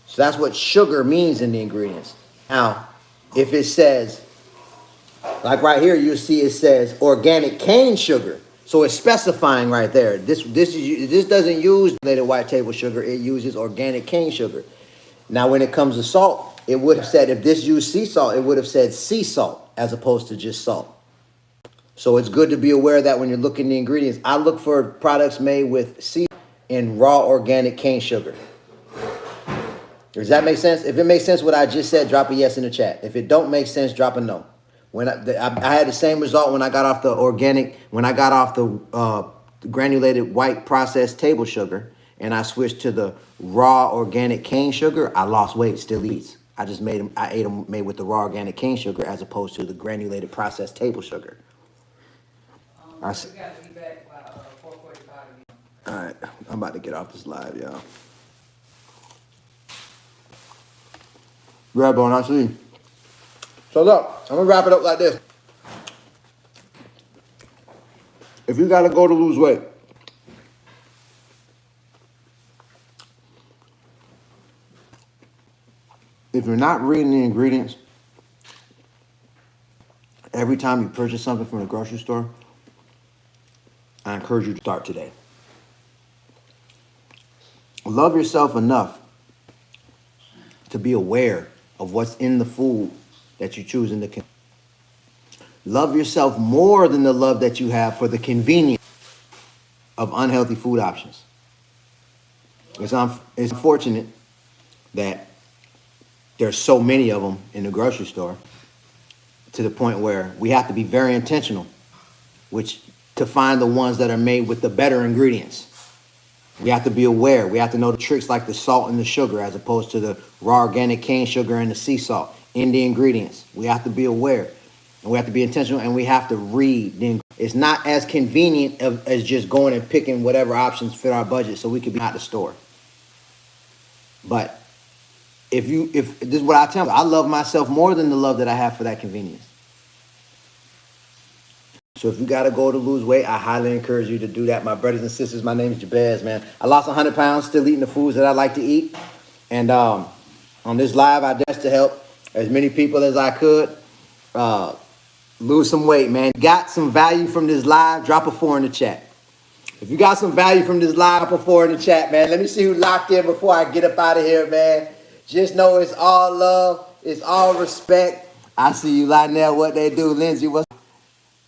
So that's what sugar means in the ingredients. Now, if it says, like right here, you see it says organic cane sugar. So it's specifying right there. This doesn't use white table sugar. It uses organic cane sugar. Now, when it comes to salt, it would have said, if this used sea salt, it would have said sea salt as opposed to just salt. So it's good to be aware of that when you're looking at the ingredients. I look for products made with sea and raw organic cane sugar. Does that make sense? If it makes sense what I just said, drop a yes in the chat. If it don't make sense, drop a no. When I had the same result when I got off the granulated white processed table sugar, and I switched to the raw organic cane sugar, I lost weight, still eats. I ate them made with the raw organic cane sugar as opposed to the granulated processed table sugar. We got to be back by 4:45. All right, I'm about to get off this live, y'all. Grab on, I see. So look, I'm gonna wrap it up like this. If you gotta go to lose weight, if you're not reading the ingredients, Every time you purchase something from the grocery store, I encourage you to start today. Love yourself enough to be aware of what's in the food that you're choosing to consume. Love yourself more than the love that you have for the convenience of unhealthy food options. It's unfortunate that there's so many of them in the grocery store to the point where we have to be very intentional, which to find the ones that are made with the better ingredients. We have to be aware. We have to know the tricks like the salt and the sugar as opposed to the raw organic cane sugar and the sea salt in the ingredients. We have to be aware and we have to be intentional and we have to read. It's not as convenient as just going and picking whatever options fit our budget so we could be at the store. But if this is what I tell you, I love myself more than the love that I have for that convenience. So if you got to go to lose weight, I highly encourage you to do that. My brothers and sisters, my name is Jabez, man. I lost 100 pounds, still eating the foods that I like to eat. And on this live, I did to help as many people as I could lose some weight, man. Got some value from this live, drop a 4 in the chat. If you got some value from this live, drop a 4 in the chat, man. Let me see who locked in before I get up out of here, man. Just know it's all love. It's all respect. I see you, Lionel, what they do. Lindsay, what's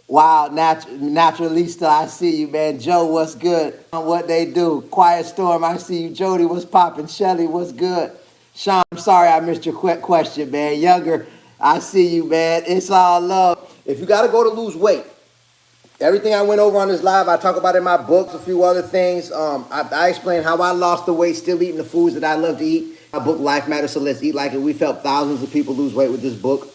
wow, Naturalista, I see you, man. Joe, what's good? What they do. Quiet Storm, I see you. Jody, what's poppin'? Shelly, what's good? Sean, I'm sorry I missed your quick question, man. Younger, I see you, man. It's all love. If you got to go to lose weight, everything I went over on this live, I talk about in my books, a few other things. I explain how I lost the weight, still eating the foods that I love to eat. My book, Life Matters, so Let's Eat Like It. We've helped thousands of people lose weight with this book.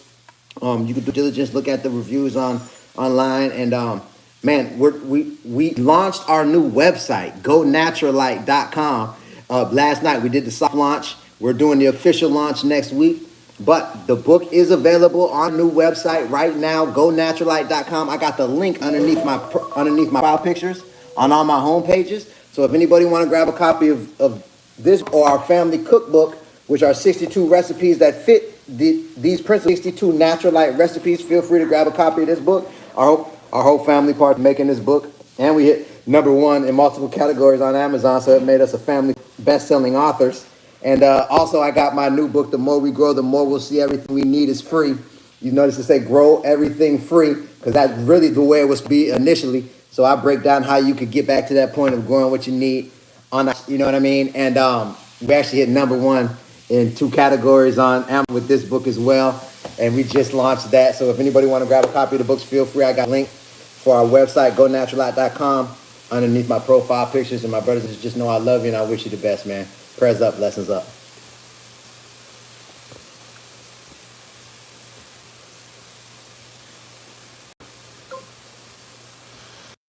You can do diligence, look at the reviews online, and man, we launched our new website, gonaturalite.com. Last night we did the soft launch. We're doing the official launch next week, but the book is available on our new website right now, gonaturalite.com. I got the link underneath my profile pictures on all my home pages. So if anybody want to grab a copy of this or our family cookbook, which are 62 recipes that fit these principles, 62 Naturalite recipes, feel free to grab a copy of this book. Our whole family part making this book, and we hit #1 in multiple categories on Amazon, so it made us a family best-selling authors. And also, I got my new book, The More We Grow, The More We'll See. Everything We Need is Free. You notice it say grow everything free, because that's really the way it was be initially. So I break down how you could get back to that point of growing what you need on, you know what I mean? And we actually hit #1 in 2 categories on Amazon with this book as well. And we just launched that. So if anybody want to grab a copy of the books, feel free. I got a link for our website, gonaturalite.com, underneath my profile pictures. And my brothers, just know I love you and I wish you the best, man. Prayers up, blessings up.